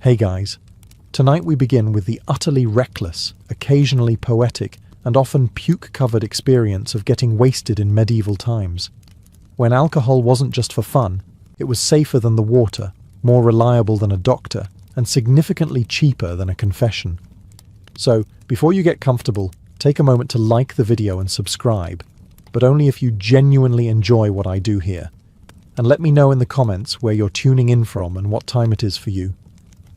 Hey guys, tonight we begin with the utterly reckless, occasionally poetic, and often puke-covered experience of getting wasted in medieval times. When alcohol wasn't just for fun, it was safer than the water, more reliable than a doctor, and significantly cheaper than a confession. So, before you get comfortable, take a moment to like the video and subscribe, but only if you genuinely enjoy what I do here. And let me know in the comments where you're tuning in from and what time it is for you.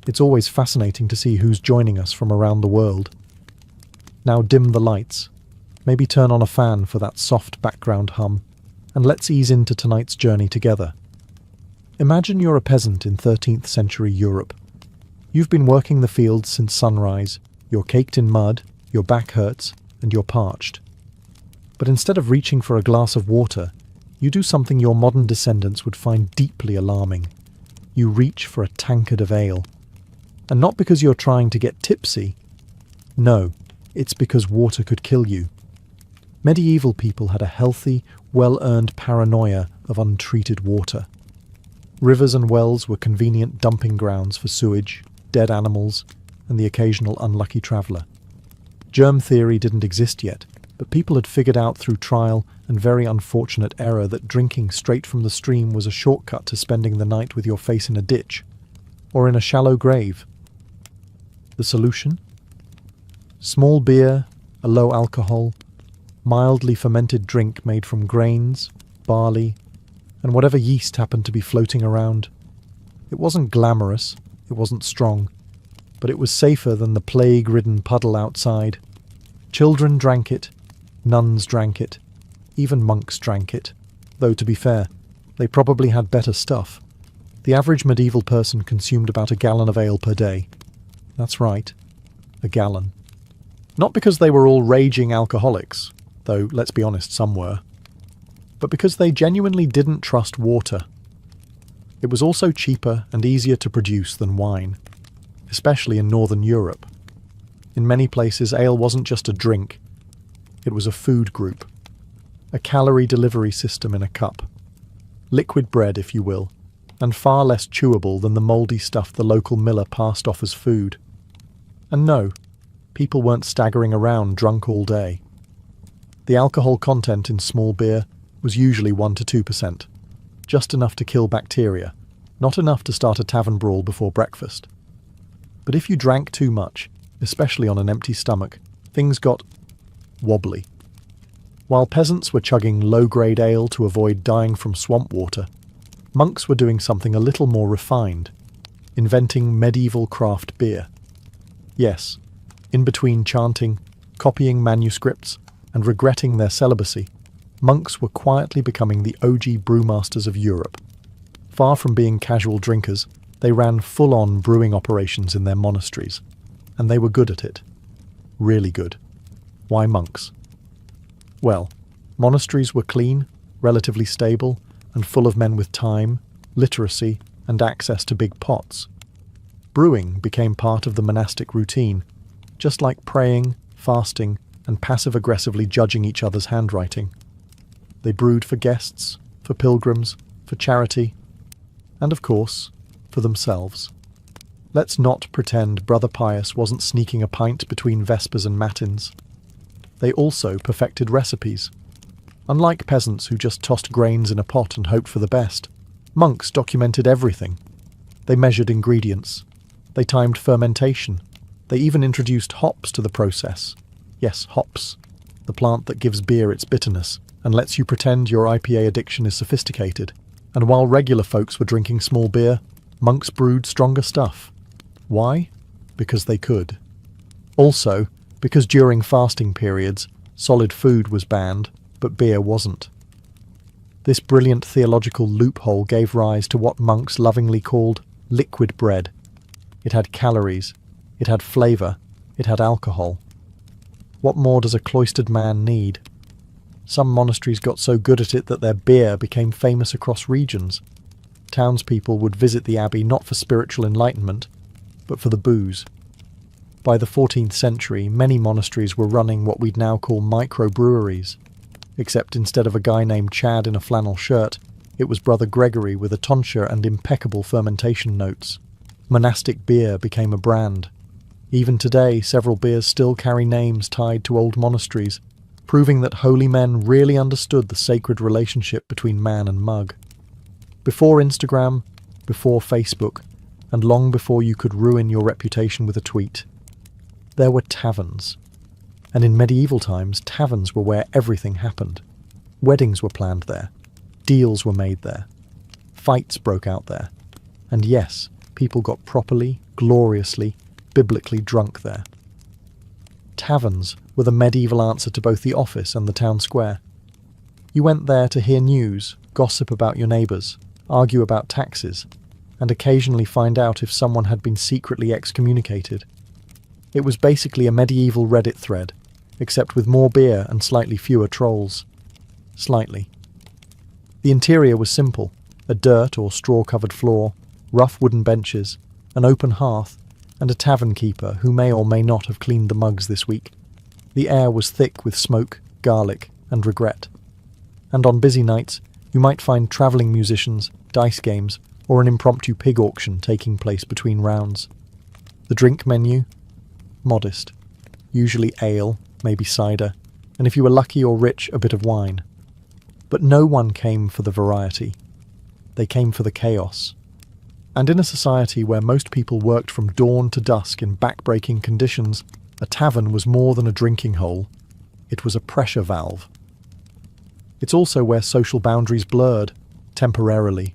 It's always fascinating to see who's joining us from around the world. Now dim the lights, maybe turn on a fan for that soft background hum, and let's ease into tonight's journey together. Imagine you're a peasant in 13th century Europe. You've been working the fields since sunrise, you're caked in mud, your back hurts, and you're parched. But instead of reaching for a glass of water, you do something your modern descendants would find deeply alarming. You reach for a tankard of ale. And not because you're trying to get tipsy. No, it's because water could kill you. Medieval people had a healthy, well-earned paranoia of untreated water. Rivers and wells were convenient dumping grounds for sewage, dead animals, and the occasional unlucky traveller. Germ theory didn't exist yet, but people had figured out through trial and very unfortunate error that drinking straight from the stream was a shortcut to spending the night with your face in a ditch, or in a shallow grave. The solution? Small beer, a low alcohol, mildly fermented drink made from grains, barley, and whatever yeast happened to be floating around. It wasn't glamorous, it wasn't strong, but it was safer than the plague-ridden puddle outside. Children drank it, nuns drank it, even monks drank it, though to be fair, they probably had better stuff. The average medieval person consumed about a gallon of ale per day. That's right, a gallon. Not because they were all raging alcoholics, though let's be honest, some were, but because they genuinely didn't trust water. It was also cheaper and easier to produce than wine, especially in Northern Europe. In many places, ale wasn't just a drink, it was a food group, a calorie delivery system in a cup. Liquid bread, if you will, and far less chewable than the mouldy stuff the local miller passed off as food. And no, people weren't staggering around drunk all day. The alcohol content in small beer was usually 1 to 2%, just enough to kill bacteria, not enough to start a tavern brawl before breakfast. But if you drank too much, especially on an empty stomach, things got wobbly. While peasants were chugging low-grade ale to avoid dying from swamp water, monks were doing something a little more refined, inventing medieval craft beer. Yes, in between chanting, copying manuscripts, and regretting their celibacy, monks were quietly becoming the OG brewmasters of Europe. Far from being casual drinkers, they ran full-on brewing operations in their monasteries, and they were good at it. Really good. Why monks? Well, monasteries were clean, relatively stable, and full of men with time, literacy, and access to big pots. Brewing became part of the monastic routine, just like praying, fasting, and passive-aggressively judging each other's handwriting. They brewed for guests, for pilgrims, for charity, and of course, for themselves. Let's not pretend Brother Pius wasn't sneaking a pint between Vespers and Matins. They also perfected recipes. Unlike peasants who just tossed grains in a pot and hoped for the best, monks documented everything. They measured ingredients. They timed fermentation. They even introduced hops to the process. Yes, hops, the plant that gives beer its bitterness and lets you pretend your IPA addiction is sophisticated. And while regular folks were drinking small beer, monks brewed stronger stuff. Why? Because they could. Also, because during fasting periods, solid food was banned, but beer wasn't. This brilliant theological loophole gave rise to what monks lovingly called liquid bread. It had calories, it had flavour, it had alcohol. What more does a cloistered man need? Some monasteries got so good at it that their beer became famous across regions. Townspeople would visit the abbey not for spiritual enlightenment, but for the booze. By the 14th century, many monasteries were running what we'd now call microbreweries, except instead of a guy named Chad in a flannel shirt, it was Brother Gregory with a tonsure and impeccable fermentation notes. Monastic beer became a brand. Even today, several beers still carry names tied to old monasteries, proving that holy men really understood the sacred relationship between man and mug. Before Instagram, before Facebook, and long before you could ruin your reputation with a tweet, there were taverns. And in medieval times, taverns were where everything happened. Weddings were planned there. Deals were made there. Fights broke out there. And yes, people got properly, gloriously, biblically drunk there. Taverns were the medieval answer to both the office and the town square. You went there to hear news, gossip about your neighbours, argue about taxes, and occasionally find out if someone had been secretly excommunicated. It was basically a medieval Reddit thread, except with more beer and slightly fewer trolls. Slightly. The interior was simple: a dirt or straw-covered floor, rough wooden benches, an open hearth, and a tavern keeper who may or may not have cleaned the mugs this week. The air was thick with smoke, garlic, and regret. And on busy nights, you might find travelling musicians, dice games, or an impromptu pig auction taking place between rounds. The drink menu? Modest. Usually ale, maybe cider, and if you were lucky or rich, a bit of wine. But no one came for the variety. They came for the chaos. And in a society where most people worked from dawn to dusk in back-breaking conditions, a tavern was more than a drinking hole. It was a pressure valve. It's also where social boundaries blurred, temporarily.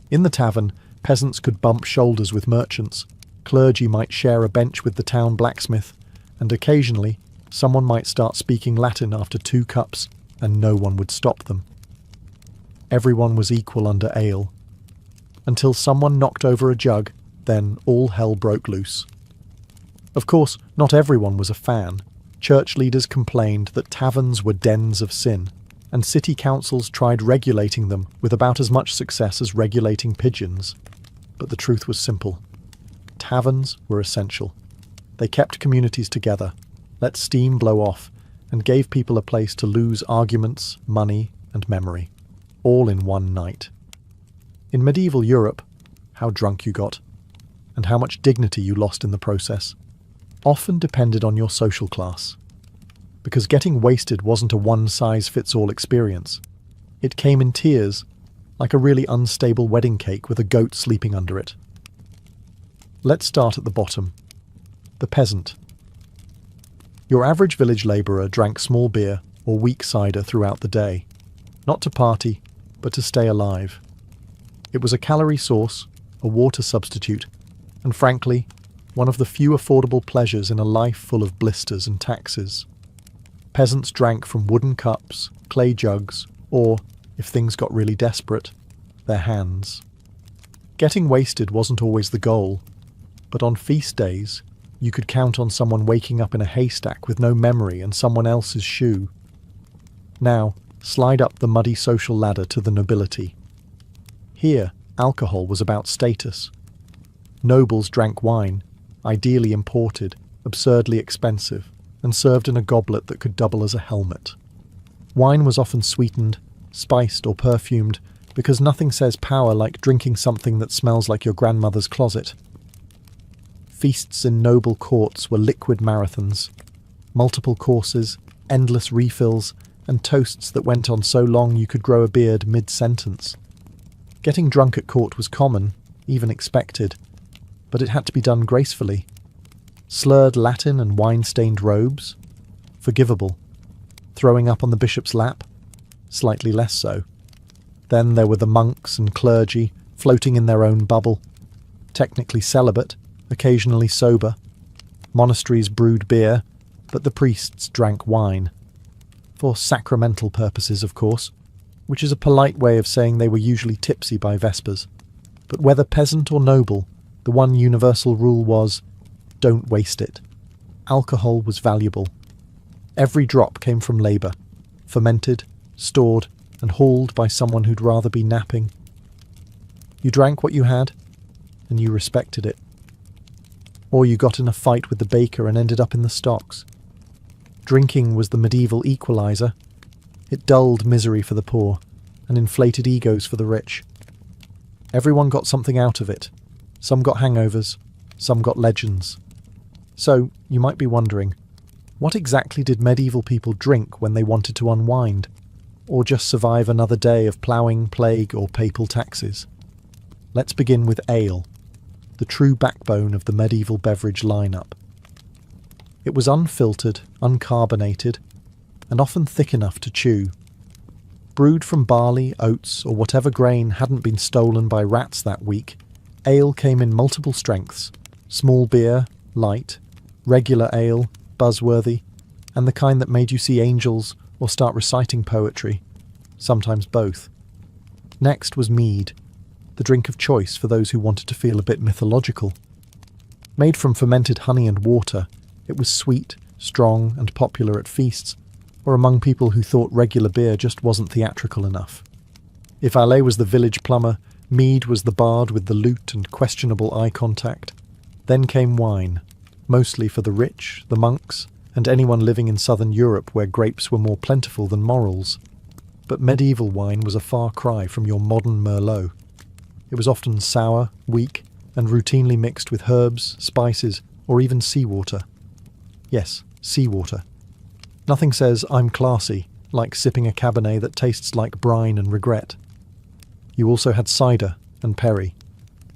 In the tavern, peasants could bump shoulders with merchants, clergy might share a bench with the town blacksmith, and occasionally, someone might start speaking Latin after 2 cups, and no one would stop them. Everyone was equal under ale. Until someone knocked over a jug, then all hell broke loose. Of course, not everyone was a fan. Church leaders complained that taverns were dens of sin, and city councils tried regulating them with about as much success as regulating pigeons. But the truth was simple. Taverns were essential. They kept communities together, let steam blow off, and gave people a place to lose arguments, money, and memory, all in one night. In medieval Europe, how drunk you got, and how much dignity you lost in the process, often depended on your social class. Because getting wasted wasn't a one-size-fits-all experience. It came in tiers, like a really unstable wedding cake with a goat sleeping under it. Let's start at the bottom. The peasant. Your average village labourer drank small beer or weak cider throughout the day, not to party, but to stay alive. It was a calorie source, a water substitute, and frankly, one of the few affordable pleasures in a life full of blisters and taxes. Peasants drank from wooden cups, clay jugs, or, if things got really desperate, their hands. Getting wasted wasn't always the goal, but on feast days, you could count on someone waking up in a haystack with no memory and someone else's shoe. Now, slide up the muddy social ladder to the nobility. Here, alcohol was about status. Nobles drank wine, ideally imported, absurdly expensive, and served in a goblet that could double as a helmet. Wine was often sweetened, spiced or perfumed, because nothing says power like drinking something that smells like your grandmother's closet. Feasts in noble courts were liquid marathons, multiple courses, endless refills, and toasts that went on so long you could grow a beard mid-sentence. Getting drunk at court was common, even expected, but it had to be done gracefully. Slurred Latin and wine-stained robes? Forgivable. Throwing up on the bishop's lap? Slightly less so. Then there were the monks and clergy, floating in their own bubble. Technically celibate, occasionally sober. Monasteries brewed beer, but the priests drank wine. For sacramental purposes, of course, which is a polite way of saying they were usually tipsy by Vespers. But whether peasant or noble, the one universal rule was, don't waste it. Alcohol was valuable. Every drop came from labour, fermented, stored, and hauled by someone who'd rather be napping. You drank what you had, and you respected it. Or you got in a fight with the baker and ended up in the stocks. Drinking was the medieval equaliser. It dulled misery for the poor, and inflated egos for the rich. Everyone got something out of it, Some got hangovers, some got legends. So, you might be wondering, what exactly did medieval people drink when they wanted to unwind, or just survive another day of ploughing, plague, or papal taxes? Let's begin with ale, the true backbone of the medieval beverage lineup. It was unfiltered, uncarbonated, and often thick enough to chew. Brewed from barley, oats, or whatever grain hadn't been stolen by rats that week, ale came in multiple strengths: small beer, light, regular ale, buzzworthy, and the kind that made you see angels or start reciting poetry, sometimes both. Next was mead, the drink of choice for those who wanted to feel a bit mythological. Made from fermented honey and water, it was sweet, strong, and popular at feasts, or among people who thought regular beer just wasn't theatrical enough. If Ale was the village plumber, mead was the bard with the lute and questionable eye contact. Then came wine, mostly for the rich, the monks, and anyone living in southern Europe where grapes were more plentiful than morels. But medieval wine was a far cry from your modern Merlot. It was often sour, weak, and routinely mixed with herbs, spices, or even seawater. Yes, seawater. Nothing says "I'm classy" like sipping a Cabernet that tastes like brine and regret. You also had cider and perry,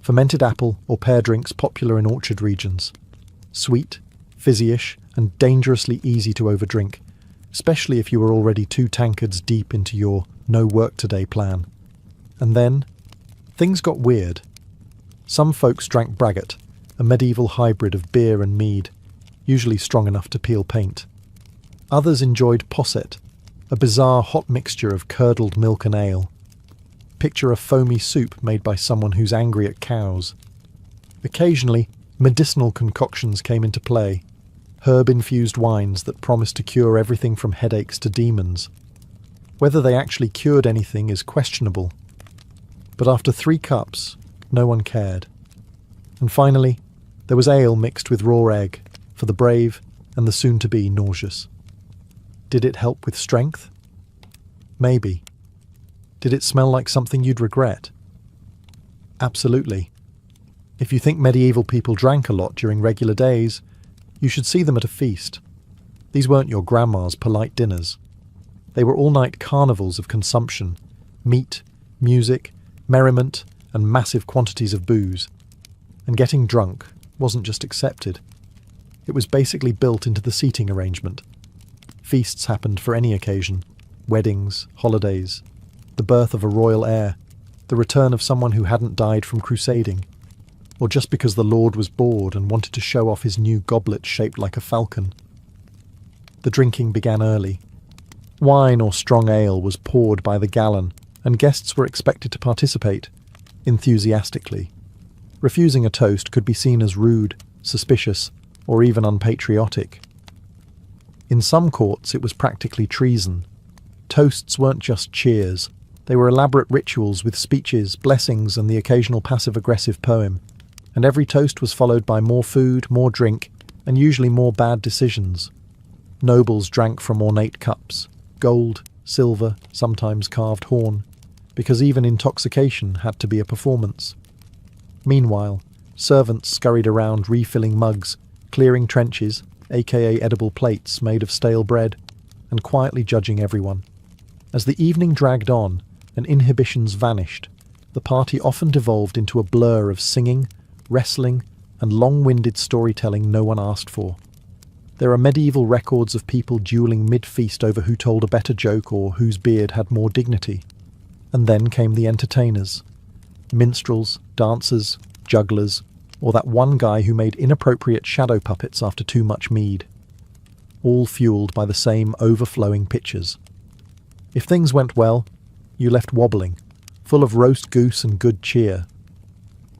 fermented apple or pear drinks popular in orchard regions. Sweet, fizzy-ish, and dangerously easy to overdrink, especially if you were already 2 tankards deep into your no work today plan. And then, things got weird. Some folks drank braggot, a medieval hybrid of beer and mead, usually strong enough to peel paint. Others enjoyed posset, a bizarre hot mixture of curdled milk and ale. Picture a foamy soup made by someone who's angry at cows. Occasionally, medicinal concoctions came into play, herb-infused wines that promised to cure everything from headaches to demons. Whether they actually cured anything is questionable, but after 3 cups, no one cared. And finally, there was ale mixed with raw egg, for the brave and the soon-to-be nauseous. Did it help with strength? Maybe. Did it smell like something you'd regret? Absolutely. If you think medieval people drank a lot during regular days, you should see them at a feast. These weren't your grandma's polite dinners. They were all-night carnivals of consumption, meat, music, merriment, and massive quantities of booze. And getting drunk wasn't just accepted. It was basically built into the seating arrangement. Feasts happened for any occasion: weddings, holidays, the birth of a royal heir, the return of someone who hadn't died from crusading, or just because the Lord was bored and wanted to show off his new goblet shaped like a falcon. The drinking began early. Wine or strong ale was poured by the gallon, and guests were expected to participate, enthusiastically. Refusing a toast could be seen as rude, suspicious, or even unpatriotic. In some courts it was practically treason. Toasts weren't just cheers. They were elaborate rituals with speeches, blessings, and the occasional passive-aggressive poem. And every toast was followed by more food, more drink, and usually more bad decisions. Nobles drank from ornate cups, gold, silver, sometimes carved horn, because even intoxication had to be a performance. Meanwhile, servants scurried around refilling mugs, clearing trenches, aka edible plates made of stale bread, and quietly judging everyone. As the evening dragged on and inhibitions vanished, the party often devolved into a blur of singing, wrestling, and long-winded storytelling no one asked for. There are medieval records of people dueling mid-feast over who told a better joke or whose beard had more dignity. And then came the entertainers. Minstrels, dancers, jugglers, or that one guy who made inappropriate shadow puppets after too much mead. All fueled by the same overflowing pitchers. If things went well, you left wobbling, full of roast goose and good cheer.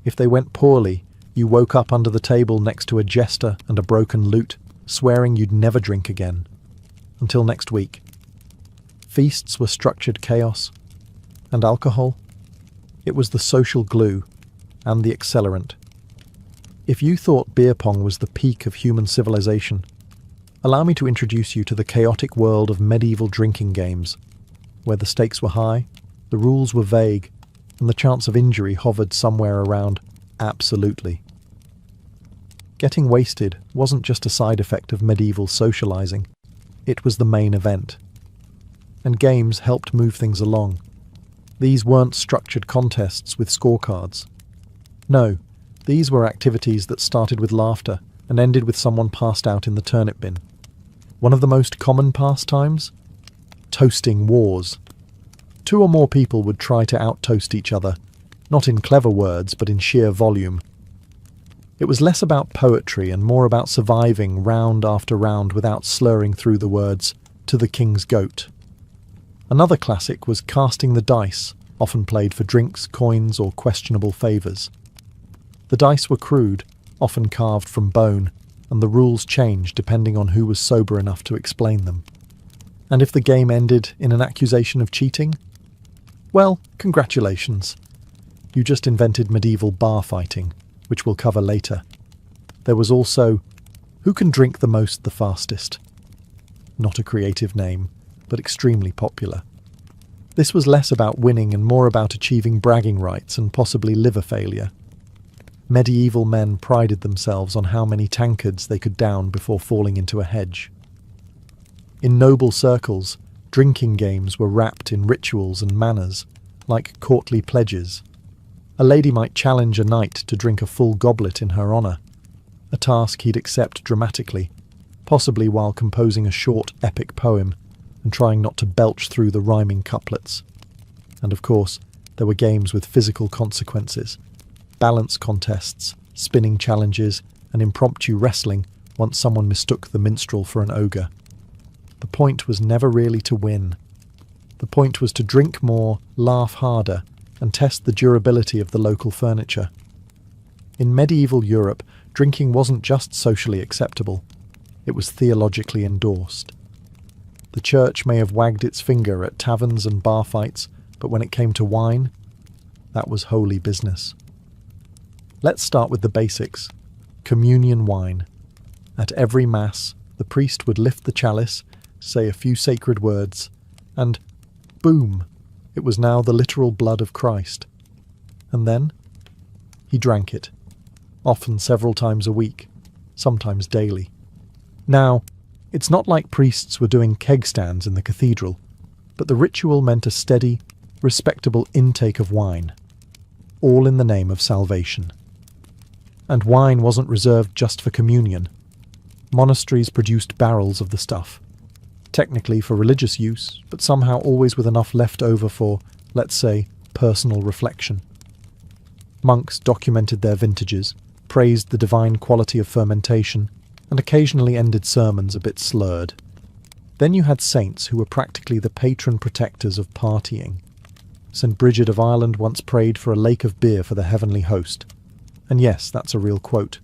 If they went poorly, you woke up under the table next to a jester and a broken lute, swearing you'd never drink again. Until next week. Feasts were structured chaos. And alcohol? It was the social glue and the accelerant. If you thought beer pong was the peak of human civilization, allow me to introduce you to the chaotic world of medieval drinking games, where the stakes were high, the rules were vague, and the chance of injury hovered somewhere around Absolutely. Getting wasted wasn't just a side effect of medieval socializing, it was the main event. And games helped move things along. These weren't structured contests with scorecards. No, these were activities that started with laughter and ended with someone passed out in the turnip bin. One of the most common pastimes? Toasting wars. 2 or more people would try to out-toast each other, not in clever words, but in sheer volume. It was less about poetry and more about surviving round after round without slurring through the words, "to the king's goat." Another classic was casting the dice, often played for drinks, coins, or questionable favours. The dice were crude, often carved from bone, and the rules changed depending on who was sober enough to explain them. And if the game ended in an accusation of cheating? Well, congratulations. You just invented medieval bar fighting, which we'll cover later. There was also, who can drink the most the fastest? Not a creative name, but extremely popular. This was less about winning and more about achieving bragging rights and possibly liver failure. Medieval men prided themselves on how many tankards they could down before falling into a hedge. In noble circles, drinking games were wrapped in rituals and manners, like courtly pledges. A lady might challenge a knight to drink a full goblet in her honour, a task he'd accept dramatically, possibly while composing a short, epic poem and trying not to belch through the rhyming couplets. And of course, there were games with physical consequences, balance contests, spinning challenges, and impromptu wrestling once someone mistook the minstrel for an ogre. The point was never really to win. The point was to drink more, laugh harder, and test the durability of the local furniture. In medieval Europe, drinking wasn't just socially acceptable, it was theologically endorsed. The church may have wagged its finger at taverns and bar fights, but when it came to wine, that was holy business. Let's start with the basics. Communion wine. At every Mass, the priest would lift the chalice, say a few sacred words, and boom! It was now the literal blood of Christ. And then he drank it, often several times a week, sometimes daily. Now, it's not like priests were doing keg stands in the cathedral, but the ritual meant a steady, respectable intake of wine, all in the name of salvation. And wine wasn't reserved just for communion. Monasteries produced barrels of the stuff, technically for religious use, but somehow always with enough left over for, let's say, personal reflection. Monks documented their vintages, praised the divine quality of fermentation, and occasionally ended sermons a bit slurred. Then you had saints who were practically the patron protectors of partying. St. Bridget of Ireland once prayed for a lake of beer for the heavenly host. And yes, that's a real quote.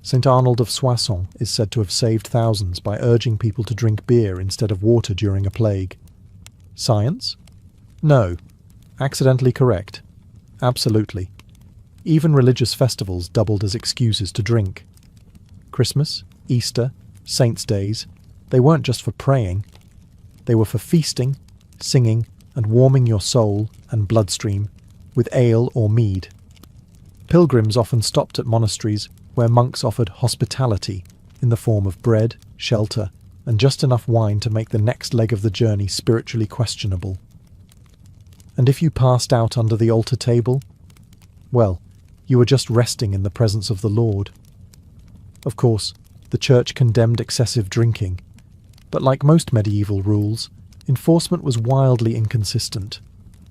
St. Arnold of Soissons is said to have saved thousands by urging people to drink beer instead of water during a plague. Science? No. Accidentally correct. Absolutely. Even religious festivals doubled as excuses to drink. Christmas, Easter, Saints' Days, they weren't just for praying. They were for feasting, singing, and warming your soul and bloodstream with ale or mead. Pilgrims often stopped at monasteries where monks offered hospitality in the form of bread, shelter, and just enough wine to make the next leg of the journey spiritually questionable. And if you passed out under the altar table, well, you were just resting in the presence of the Lord. Of course, the Church condemned excessive drinking, but like most medieval rules, enforcement was wildly inconsistent.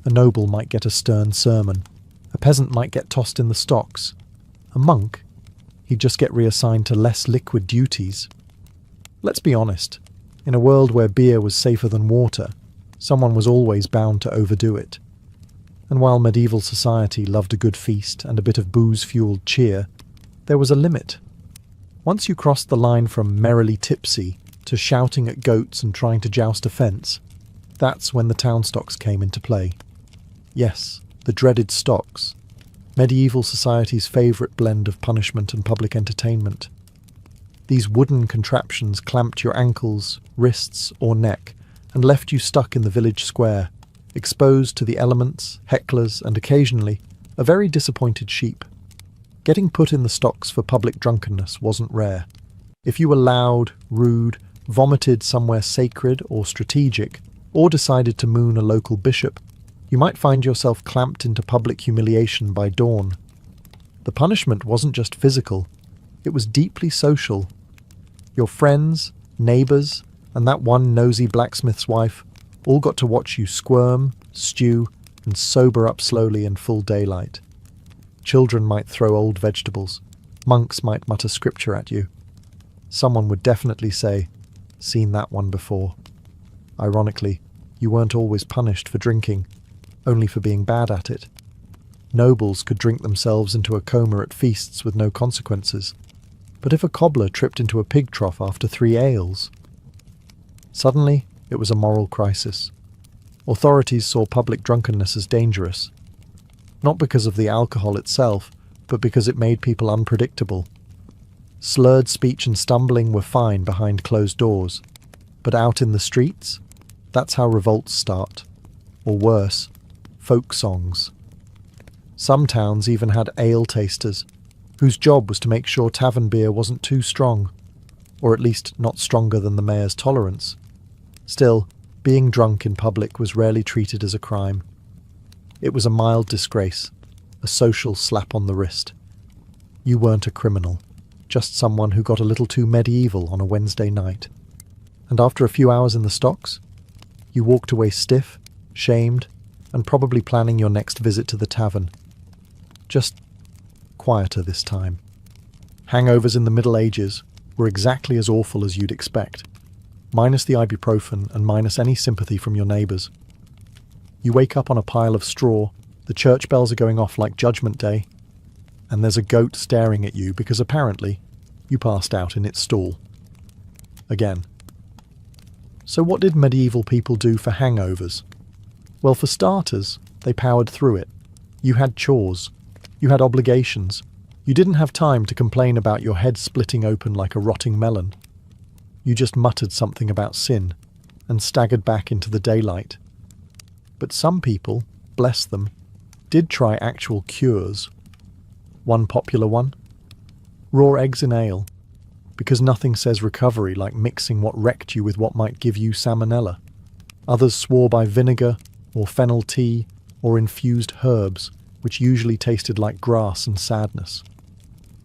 A noble might get a stern sermon, a peasant might get tossed in the stocks. A monk, he'd just get reassigned to less liquid duties. Let's be honest, in a world where beer was safer than water, someone was always bound to overdo it. And while medieval society loved a good feast and a bit of booze-fueled cheer, there was a limit. Once you crossed the line from merrily tipsy to shouting at goats and trying to joust a fence, that's when the town stocks came into play. Yes, the dreaded stocks. Medieval society's favourite blend of punishment and public entertainment. These wooden contraptions clamped your ankles, wrists, or neck and left you stuck in the village square, exposed to the elements, hecklers, and occasionally a very disappointed sheep. Getting put in the stocks for public drunkenness wasn't rare. If you were loud, rude, vomited somewhere sacred or strategic, or decided to moon a local bishop, you might find yourself clamped into public humiliation by dawn. The punishment wasn't just physical, it was deeply social. Your friends, neighbours, and that one nosy blacksmith's wife all got to watch you squirm, stew, and sober up slowly in full daylight. Children might throw old vegetables. Monks might mutter scripture at you. Someone would definitely say, "Seen that one before." Ironically, you weren't always punished for drinking, only for being bad at it. Nobles could drink themselves into a coma at feasts with no consequences. But if a cobbler tripped into a pig trough after 3 ales? Suddenly, it was a moral crisis. Authorities saw public drunkenness as dangerous, not because of the alcohol itself, but because it made people unpredictable. Slurred speech and stumbling were fine behind closed doors, but out in the streets, that's how revolts start. Or worse, folk songs. Some towns even had ale tasters, whose job was to make sure tavern beer wasn't too strong, or at least not stronger than the mayor's tolerance. Still, being drunk in public was rarely treated as a crime. It was a mild disgrace, a social slap on the wrist. You weren't a criminal, just someone who got a little too medieval on a Wednesday night. And after a few hours in the stocks, you walked away stiff, shamed, and probably planning your next visit to the tavern. Just quieter this time. Hangovers in the Middle Ages were exactly as awful as you'd expect, minus the ibuprofen and minus any sympathy from your neighbours. You wake up on a pile of straw, the church bells are going off like Judgment Day, and there's a goat staring at you because apparently you passed out in its stall. Again. So what did medieval people do for hangovers? Well, for starters, they powered through it. You had chores. You had obligations. You didn't have time to complain about your head splitting open like a rotting melon. You just muttered something about sin and staggered back into the daylight. But some people, bless them, did try actual cures. One popular one? Raw eggs in ale, because nothing says recovery like mixing what wrecked you with what might give you salmonella. Others swore by vinegar, or fennel tea, or infused herbs, which usually tasted like grass and sadness.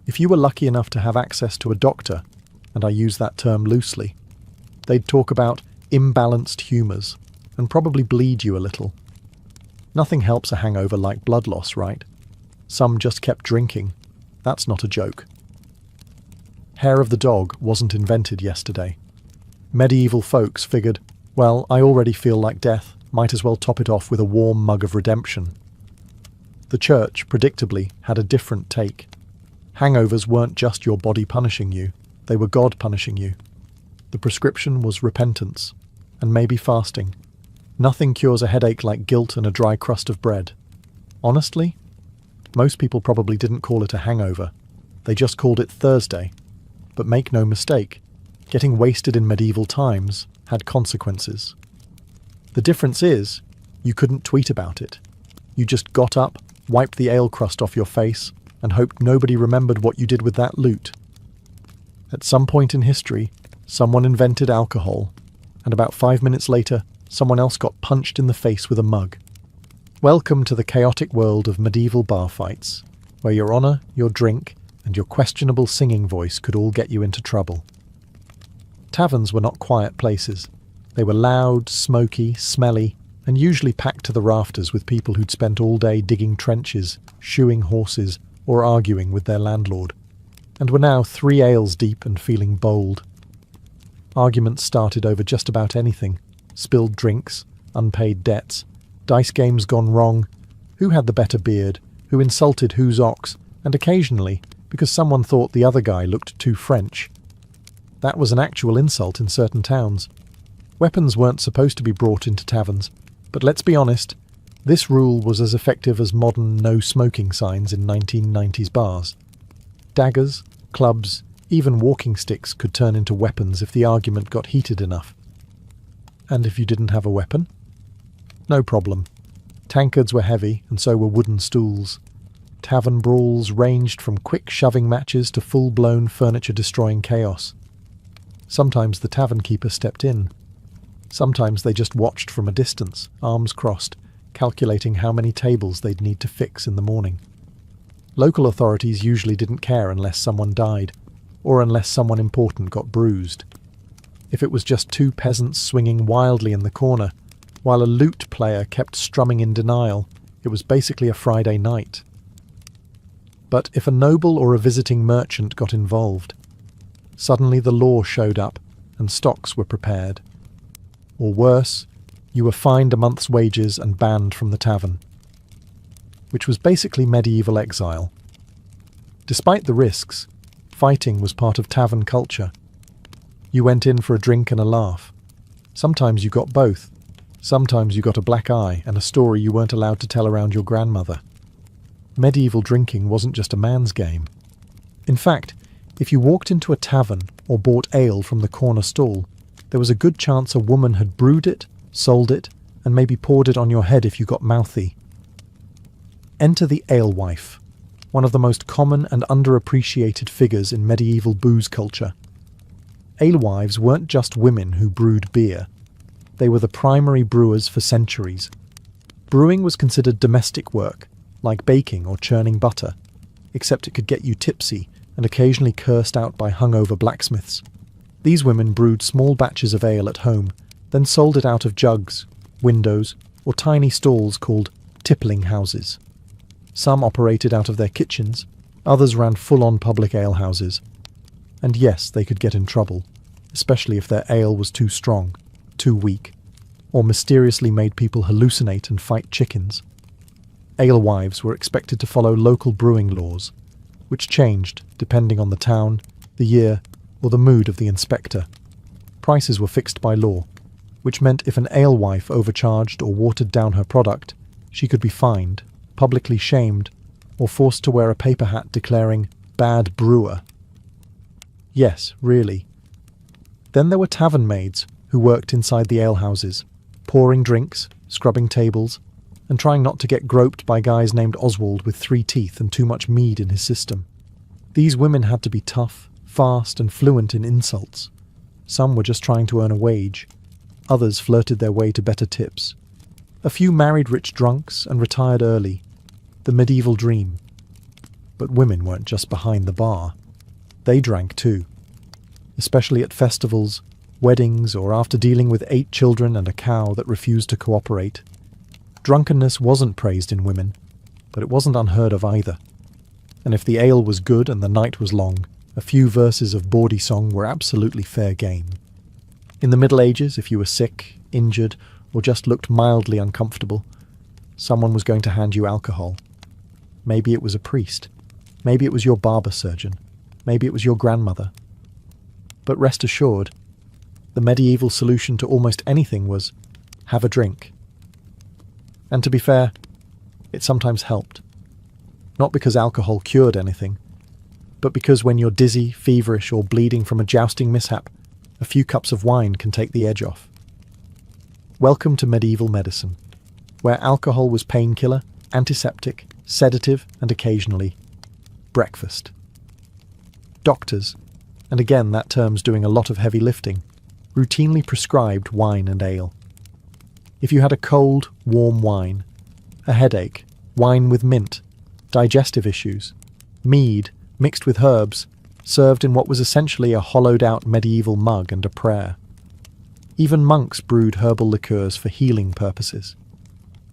If you were lucky enough to have access to a doctor, and I use that term loosely, they'd talk about imbalanced humours, and probably bleed you a little. Nothing helps a hangover like blood loss, right? Some just kept drinking. That's not a joke. Hair of the dog wasn't invented yesterday. Medieval folks figured, well, I already feel like death, might as well top it off with a warm mug of redemption. The church, predictably, had a different take. Hangovers weren't just your body punishing you, they were God punishing you. The prescription was repentance, and maybe fasting. Nothing cures a headache like guilt and a dry crust of bread. Honestly, most people probably didn't call it a hangover. They just called it Thursday. But make no mistake, getting wasted in medieval times had consequences. The difference is, you couldn't tweet about it. You just got up, wiped the ale crust off your face, and hoped nobody remembered what you did with that loot. At some point in history, someone invented alcohol, and about 5 minutes later, someone else got punched in the face with a mug. Welcome to the chaotic world of medieval bar fights, where your honour, your drink, and your questionable singing voice could all get you into trouble. Taverns were not quiet places. They were loud, smoky, smelly, and usually packed to the rafters with people who'd spent all day digging trenches, shoeing horses, or arguing with their landlord, and were now 3 ales deep and feeling bold. Arguments started over just about anything: spilled drinks, unpaid debts, dice games gone wrong, who had the better beard, who insulted whose ox, and occasionally, because someone thought the other guy looked too French. That was an actual insult in certain towns. Weapons weren't supposed to be brought into taverns, but let's be honest, this rule was as effective as modern no-smoking signs in 1990s bars. Daggers, clubs, even walking sticks could turn into weapons if the argument got heated enough. And if you didn't have a weapon? No problem. Tankards were heavy, and so were wooden stools. Tavern brawls ranged from quick shoving matches to full-blown furniture-destroying chaos. Sometimes the tavern keeper stepped in. Sometimes they just watched from a distance, arms crossed, calculating how many tables they'd need to fix in the morning. Local authorities usually didn't care unless someone died, or unless someone important got bruised. If it was just two peasants swinging wildly in the corner, while a lute player kept strumming in denial, it was basically a Friday night. But if a noble or a visiting merchant got involved, suddenly the law showed up and stocks were prepared. Or worse, you were fined a month's wages and banned from the tavern, which was basically medieval exile. Despite the risks, fighting was part of tavern culture. You went in for a drink and a laugh. Sometimes you got both. Sometimes you got a black eye and a story you weren't allowed to tell around your grandmother. Medieval drinking wasn't just a man's game. In fact, if you walked into a tavern or bought ale from the corner stall, there was a good chance a woman had brewed it, sold it, and maybe poured it on your head if you got mouthy. Enter the alewife, one of the most common and underappreciated figures in medieval booze culture. Alewives weren't just women who brewed beer. They were the primary brewers for centuries. Brewing was considered domestic work, like baking or churning butter, except it could get you tipsy and occasionally cursed out by hungover blacksmiths. These women brewed small batches of ale at home, then sold it out of jugs, windows, or tiny stalls called tippling houses. Some operated out of their kitchens, others ran full-on public alehouses. And yes, they could get in trouble, especially if their ale was too strong, too weak, or mysteriously made people hallucinate and fight chickens. Alewives were expected to follow local brewing laws, which changed depending on the town, the year, or the mood of the inspector. Prices were fixed by law, which meant if an alewife overcharged or watered down her product, she could be fined, publicly shamed, or forced to wear a paper hat declaring, "Bad brewer." Yes, really. Then there were tavern maids who worked inside the alehouses, pouring drinks, scrubbing tables, and trying not to get groped by guys named Oswald with 3 teeth and too much mead in his system. These women had to be tough, fast, and fluent in insults. Some were just trying to earn a wage. Others flirted their way to better tips. A few married rich drunks and retired early. The medieval dream. But women weren't just behind the bar. They drank too. Especially at festivals, weddings, or after dealing with 8 children and a cow that refused to cooperate. Drunkenness wasn't praised in women, but it wasn't unheard of either. And if the ale was good and the night was long, a few verses of bawdy song were absolutely fair game. In the Middle Ages, if you were sick, injured, or just looked mildly uncomfortable, someone was going to hand you alcohol. Maybe it was a priest. Maybe it was your barber surgeon. Maybe it was your grandmother. But rest assured, the medieval solution to almost anything was, have a drink. And to be fair, it sometimes helped. Not because alcohol cured anything, but because when you're dizzy, feverish, or bleeding from a jousting mishap, a few cups of wine can take the edge off. Welcome to medieval medicine, where alcohol was painkiller, antiseptic, sedative, and occasionally breakfast. Doctors, and again that term's doing a lot of heavy lifting, routinely prescribed wine and ale. If you had a cold, warm wine, a headache, wine with mint, digestive issues, mead mixed with herbs, served in what was essentially a hollowed-out medieval mug and a prayer. Even monks brewed herbal liqueurs for healing purposes.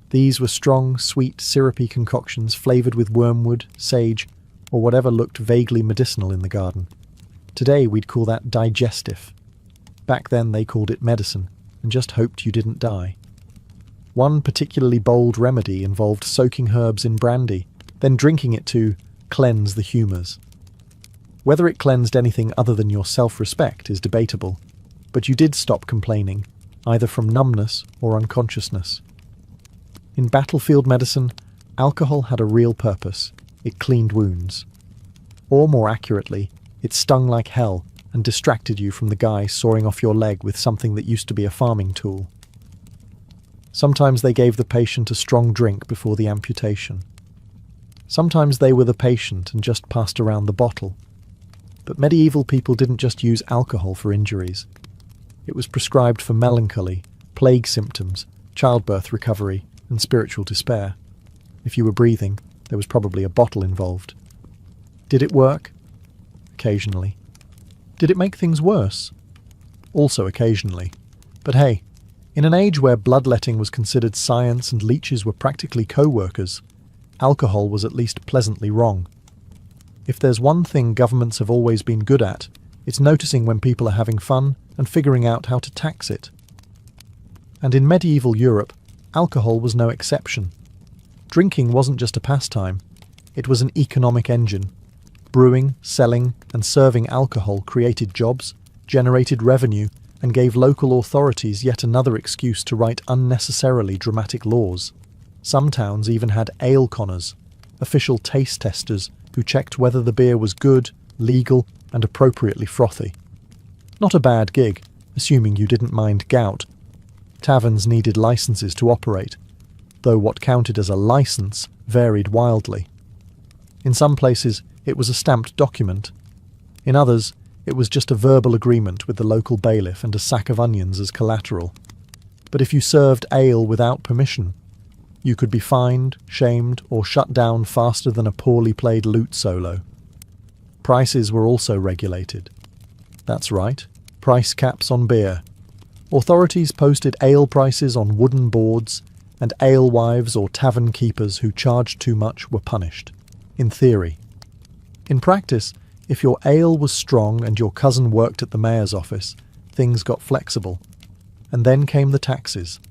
These were strong, sweet, syrupy concoctions flavoured with wormwood, sage, or whatever looked vaguely medicinal in the garden. Today we'd call that digestive. Back then they called it medicine, and just hoped you didn't die. One particularly bold remedy involved soaking herbs in brandy, then drinking it to cleanse the humours. Whether it cleansed anything other than your self-respect is debatable, but you did stop complaining, either from numbness or unconsciousness. In battlefield medicine, alcohol had a real purpose. It cleaned wounds. Or more accurately, it stung like hell and distracted you from the guy sawing off your leg with something that used to be a farming tool. Sometimes they gave the patient a strong drink before the amputation. Sometimes they were the patient and just passed around the bottle. But medieval people didn't just use alcohol for injuries. It was prescribed for melancholy, plague symptoms, childbirth recovery, and spiritual despair. If you were breathing, there was probably a bottle involved. Did it work? Occasionally. Did it make things worse? Also occasionally. But hey, in an age where bloodletting was considered science and leeches were practically co-workers, alcohol was at least pleasantly wrong. If there's one thing governments have always been good at, it's noticing when people are having fun and figuring out how to tax it. And in medieval Europe, alcohol was no exception. Drinking wasn't just a pastime, it was an economic engine. Brewing, selling, and serving alcohol created jobs, generated revenue, and gave local authorities yet another excuse to write unnecessarily dramatic laws. Some towns even had ale conners, official taste testers who checked whether the beer was good, legal, and appropriately frothy. Not a bad gig, assuming you didn't mind gout. Taverns needed licenses to operate, though what counted as a license varied wildly. In some places, it was a stamped document. In others, it was just a verbal agreement with the local bailiff and a sack of onions as collateral. But if you served ale without permission, you could be fined, shamed, or shut down faster than a poorly played lute solo. Prices were also regulated. That's right, price caps on beer. Authorities posted ale prices on wooden boards, and alewives or tavern keepers who charged too much were punished. In theory. In practice, if your ale was strong and your cousin worked at the mayor's office, things got flexible. And then came the taxes.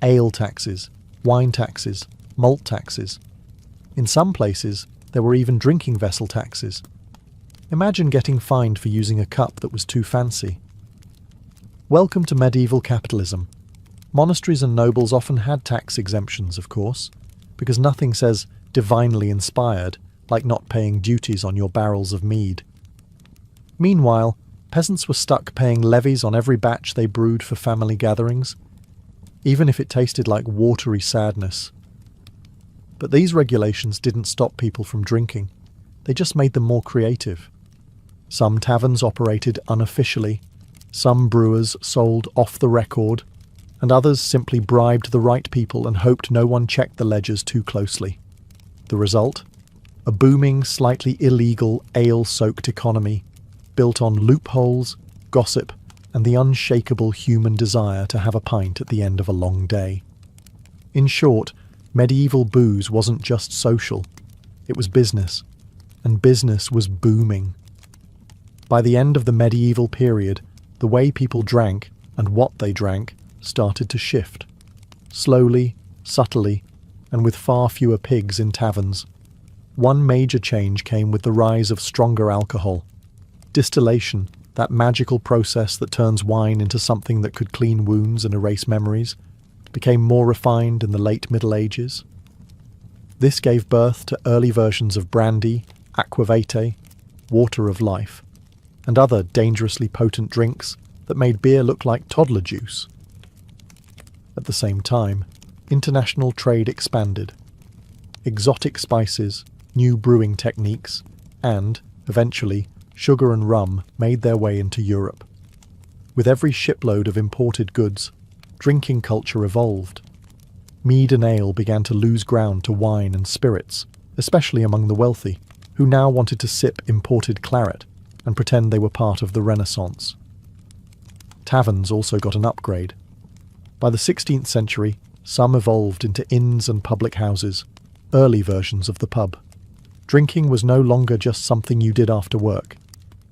Ale taxes, wine taxes, malt taxes. In some places, there were even drinking vessel taxes. Imagine getting fined for using a cup that was too fancy. Welcome to medieval capitalism. Monasteries and nobles often had tax exemptions, of course, because nothing says divinely inspired like not paying duties on your barrels of mead. Meanwhile, peasants were stuck paying levies on every batch they brewed for family gatherings, even if it tasted like watery sadness. But these regulations didn't stop people from drinking. They just made them more creative. Some taverns operated unofficially, some brewers sold off the record, and others simply bribed the right people and hoped no one checked the ledgers too closely. The result? A booming, slightly illegal, ale-soaked economy, built on loopholes, gossip, and the unshakable human desire to have a pint at the end of a long day. In short, medieval booze wasn't just social, it was business, and business was booming. By the end of the medieval period, the way people drank, and what they drank, started to shift. Slowly, subtly, and with far fewer pigs in taverns. One major change came with the rise of stronger alcohol. Distillation, that magical process that turns wine into something that could clean wounds and erase memories, became more refined in the late Middle Ages. This gave birth to early versions of brandy, aquavitae, water of life, and other dangerously potent drinks that made beer look like toddler juice. At the same time, international trade expanded. Exotic spices, new brewing techniques, and, eventually, sugar and rum made their way into Europe. With every shipload of imported goods, drinking culture evolved. Mead and ale began to lose ground to wine and spirits, especially among the wealthy, who now wanted to sip imported claret and pretend they were part of the Renaissance. Taverns also got an upgrade. By the 16th century, some evolved into inns and public houses, early versions of the pub. Drinking was no longer just something you did after work.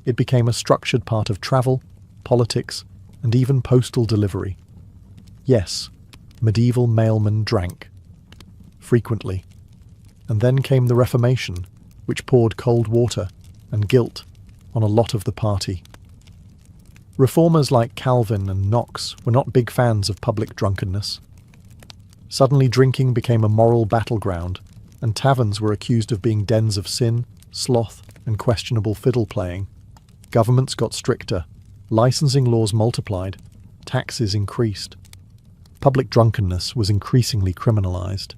It became a structured part of travel, politics, and even postal delivery. Yes, medieval mailmen drank. Frequently. And then came the Reformation, which poured cold water and guilt on a lot of the party. Reformers like Calvin and Knox were not big fans of public drunkenness. Suddenly drinking became a moral battleground, and taverns were accused of being dens of sin, sloth, and questionable fiddle-playing. Governments got stricter, licensing laws multiplied, taxes increased. Public drunkenness was increasingly criminalized.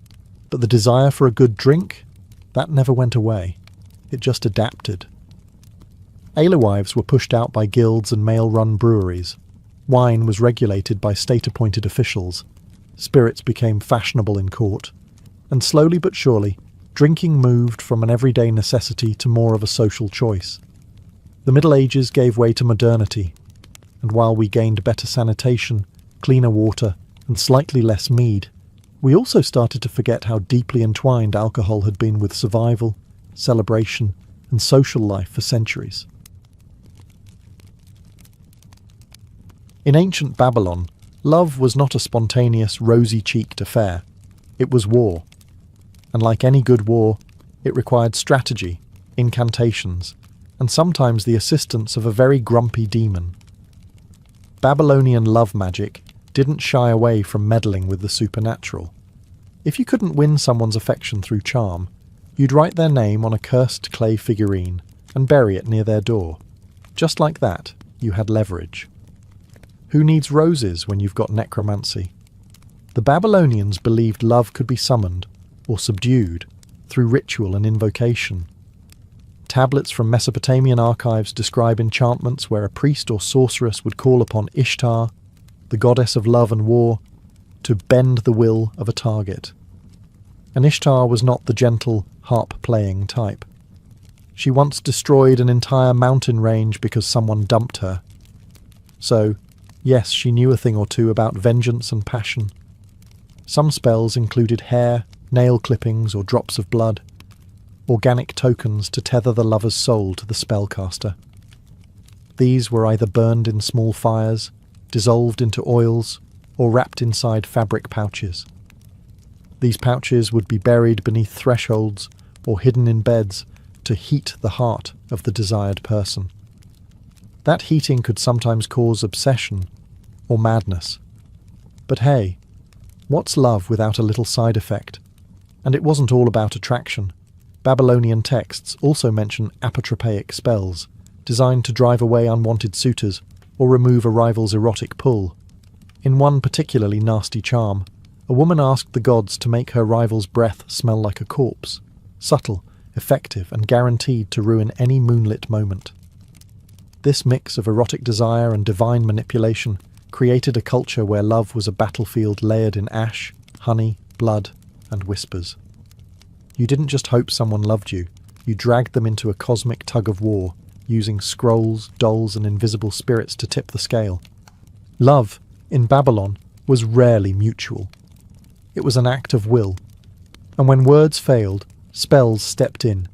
But the desire for a good drink? That never went away. It just adapted. Alewives were pushed out by guilds and male-run breweries. Wine was regulated by state-appointed officials. Spirits became fashionable in court. And slowly but surely, drinking moved from an everyday necessity to more of a social choice. The Middle Ages gave way to modernity, and while we gained better sanitation, cleaner water, and slightly less mead, we also started to forget how deeply entwined alcohol had been with survival, celebration, and social life for centuries. In ancient Babylon, love was not a spontaneous, rosy-cheeked affair. It was war. And like any good war, it required strategy, incantations, and sometimes the assistance of a very grumpy demon. Babylonian love magic didn't shy away from meddling with the supernatural. If you couldn't win someone's affection through charm, you'd write their name on a cursed clay figurine and bury it near their door. Just like that, you had leverage. Who needs roses when you've got necromancy? The Babylonians believed love could be summoned, or subdued, through ritual and invocation. Tablets from Mesopotamian archives describe enchantments where a priest or sorceress would call upon Ishtar, the goddess of love and war, to bend the will of a target. And Ishtar was not the gentle, harp-playing type. She once destroyed an entire mountain range because someone dumped her. So, yes, she knew a thing or two about vengeance and passion. Some spells included hair, nail clippings, or drops of blood, organic tokens to tether the lover's soul to the spellcaster. These were either burned in small fires, dissolved into oils, or wrapped inside fabric pouches. These pouches would be buried beneath thresholds or hidden in beds to heat the heart of the desired person. That heating could sometimes cause obsession or madness. But hey, what's love without a little side effect? And it wasn't all about attraction. Babylonian texts also mention apotropaic spells, designed to drive away unwanted suitors or remove a rival's erotic pull. In one particularly nasty charm, a woman asked the gods to make her rival's breath smell like a corpse, subtle, effective, and guaranteed to ruin any moonlit moment. This mix of erotic desire and divine manipulation created a culture where love was a battlefield layered in ash, honey, blood, and whispers. You didn't just hope someone loved you, you dragged them into a cosmic tug-of-war, using scrolls, dolls, and invisible spirits to tip the scale. Love, in Babylon, was rarely mutual. It was an act of will, and when words failed, spells stepped in,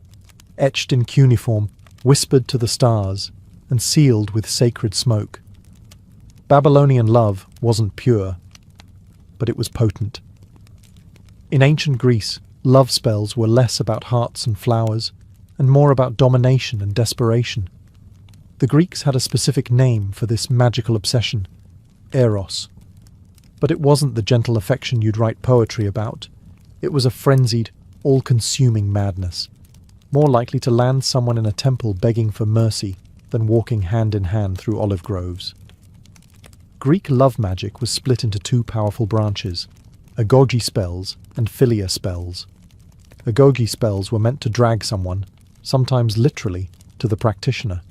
etched in cuneiform, whispered to the stars, and sealed with sacred smoke. Babylonian love wasn't pure, but it was potent. In ancient Greece, love spells were less about hearts and flowers, and more about domination and desperation. The Greeks had a specific name for this magical obsession, eros. But it wasn't the gentle affection you'd write poetry about. It was a frenzied, all-consuming madness, more likely to land someone in a temple begging for mercy than walking hand in hand through olive groves. Greek love magic was split into two powerful branches, agoge spells and philia spells. Agoge spells were meant to drag someone, sometimes literally, to the practitioner.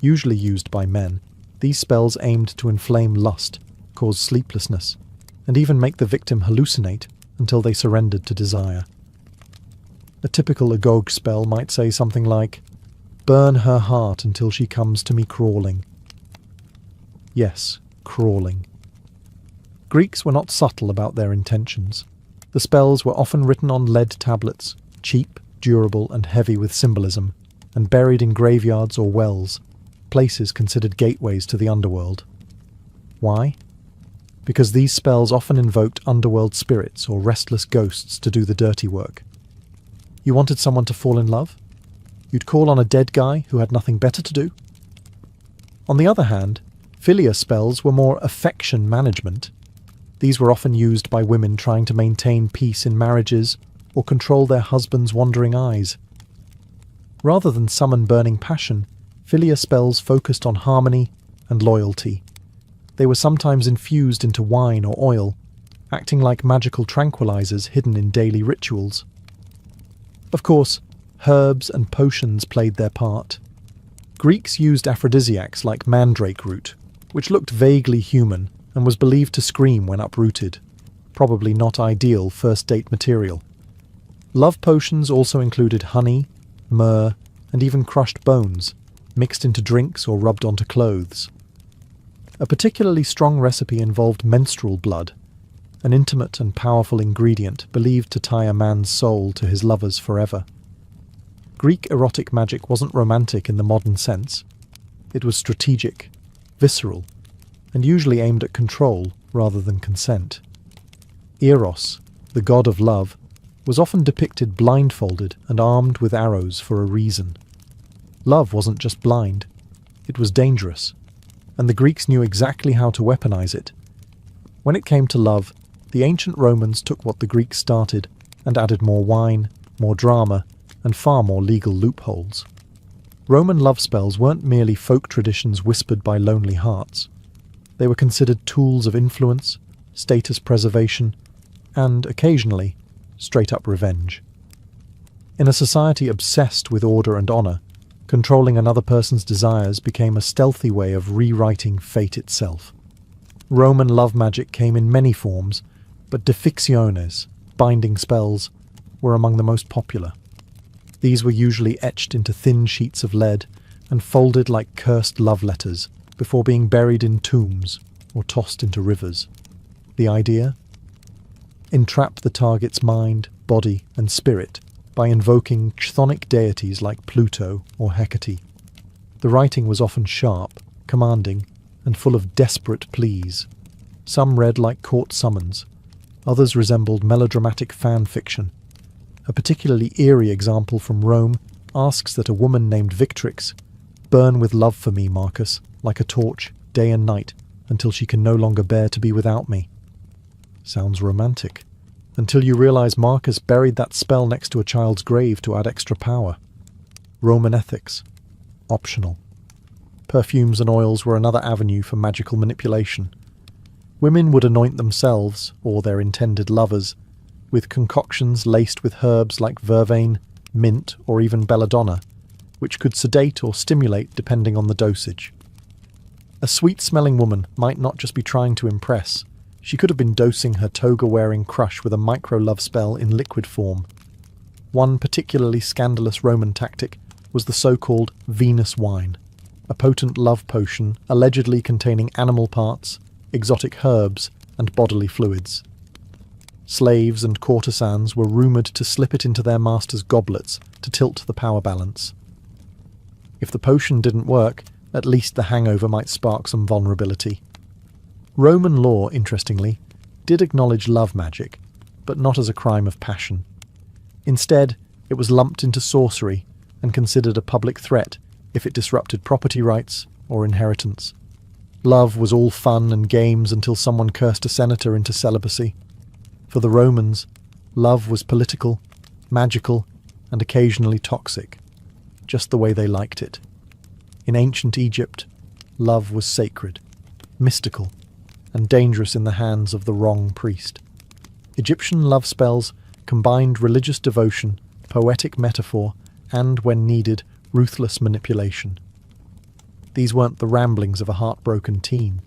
Usually used by men, these spells aimed to inflame lust, cause sleeplessness, and even make the victim hallucinate until they surrendered to desire. A typical agoge spell might say something like, "Burn her heart until she comes to me crawling." Yes, crawling. Greeks were not subtle about their intentions. The spells were often written on lead tablets, cheap, durable, and heavy with symbolism, and buried in graveyards or wells, places considered gateways to the underworld. Why? Because these spells often invoked underworld spirits or restless ghosts to do the dirty work. You wanted someone to fall in love? You'd call on a dead guy who had nothing better to do? On the other hand, philia spells were more affection management. These were often used by women trying to maintain peace in marriages or control their husband's wandering eyes. Rather than summon burning passion, philia spells focused on harmony and loyalty. They were sometimes infused into wine or oil, acting like magical tranquilizers hidden in daily rituals. Of course, herbs and potions played their part. Greeks used aphrodisiacs like mandrake root, which looked vaguely human and was believed to scream when uprooted, probably not ideal first-date material. Love potions also included honey, myrrh, and even crushed bones, mixed into drinks or rubbed onto clothes. A particularly strong recipe involved menstrual blood, an intimate and powerful ingredient believed to tie a man's soul to his lovers forever. Greek erotic magic wasn't romantic in the modern sense. It was strategic, visceral, and usually aimed at control rather than consent. Eros, the god of love, was often depicted blindfolded and armed with arrows for a reason. Love wasn't just blind, it was dangerous, and the Greeks knew exactly how to weaponize it. When it came to love, the ancient Romans took what the Greeks started and added more wine, more drama, and far more legal loopholes. Roman love spells weren't merely folk traditions whispered by lonely hearts. They were considered tools of influence, status preservation, and, occasionally, straight-up revenge. In a society obsessed with order and honour, controlling another person's desires became a stealthy way of rewriting fate itself. Roman love magic came in many forms, but deficciones, binding spells, were among the most popular. These were usually etched into thin sheets of lead and folded like cursed love letters before being buried in tombs or tossed into rivers. The idea? Entrap the target's mind, body, and spirit by invoking chthonic deities like Pluto or Hecate. The writing was often sharp, commanding, and full of desperate pleas. Some read like court summons, others resembled melodramatic fan fiction. A particularly eerie example from Rome asks that a woman named Victrix burn with love for me, Marcus, like a torch, day and night, until she can no longer bear to be without me. Sounds romantic. Until you realize Marcus buried that spell next to a child's grave to add extra power. Roman ethics. Optional. Perfumes and oils were another avenue for magical manipulation. Women would anoint themselves, or their intended lovers, with concoctions laced with herbs like vervain, mint, or even belladonna, which could sedate or stimulate depending on the dosage. A sweet-smelling woman might not just be trying to impress, she could have been dosing her toga-wearing crush with a micro-love spell in liquid form. One particularly scandalous Roman tactic was the so-called Venus wine, a potent love potion allegedly containing animal parts, exotic herbs, and bodily fluids. Slaves and courtesans were rumoured to slip it into their masters' goblets to tilt the power balance. If the potion didn't work, at least the hangover might spark some vulnerability. Roman law, interestingly, did acknowledge love magic, but not as a crime of passion. Instead, it was lumped into sorcery and considered a public threat if it disrupted property rights or inheritance. Love was all fun and games until someone cursed a senator into celibacy. For the Romans, love was political, magical, and occasionally toxic, just the way they liked it. In ancient Egypt, love was sacred, mystical, and dangerous in the hands of the wrong priest. Egyptian love spells combined religious devotion, poetic metaphor, and, when needed, ruthless manipulation. These weren't the ramblings of a heartbroken teen.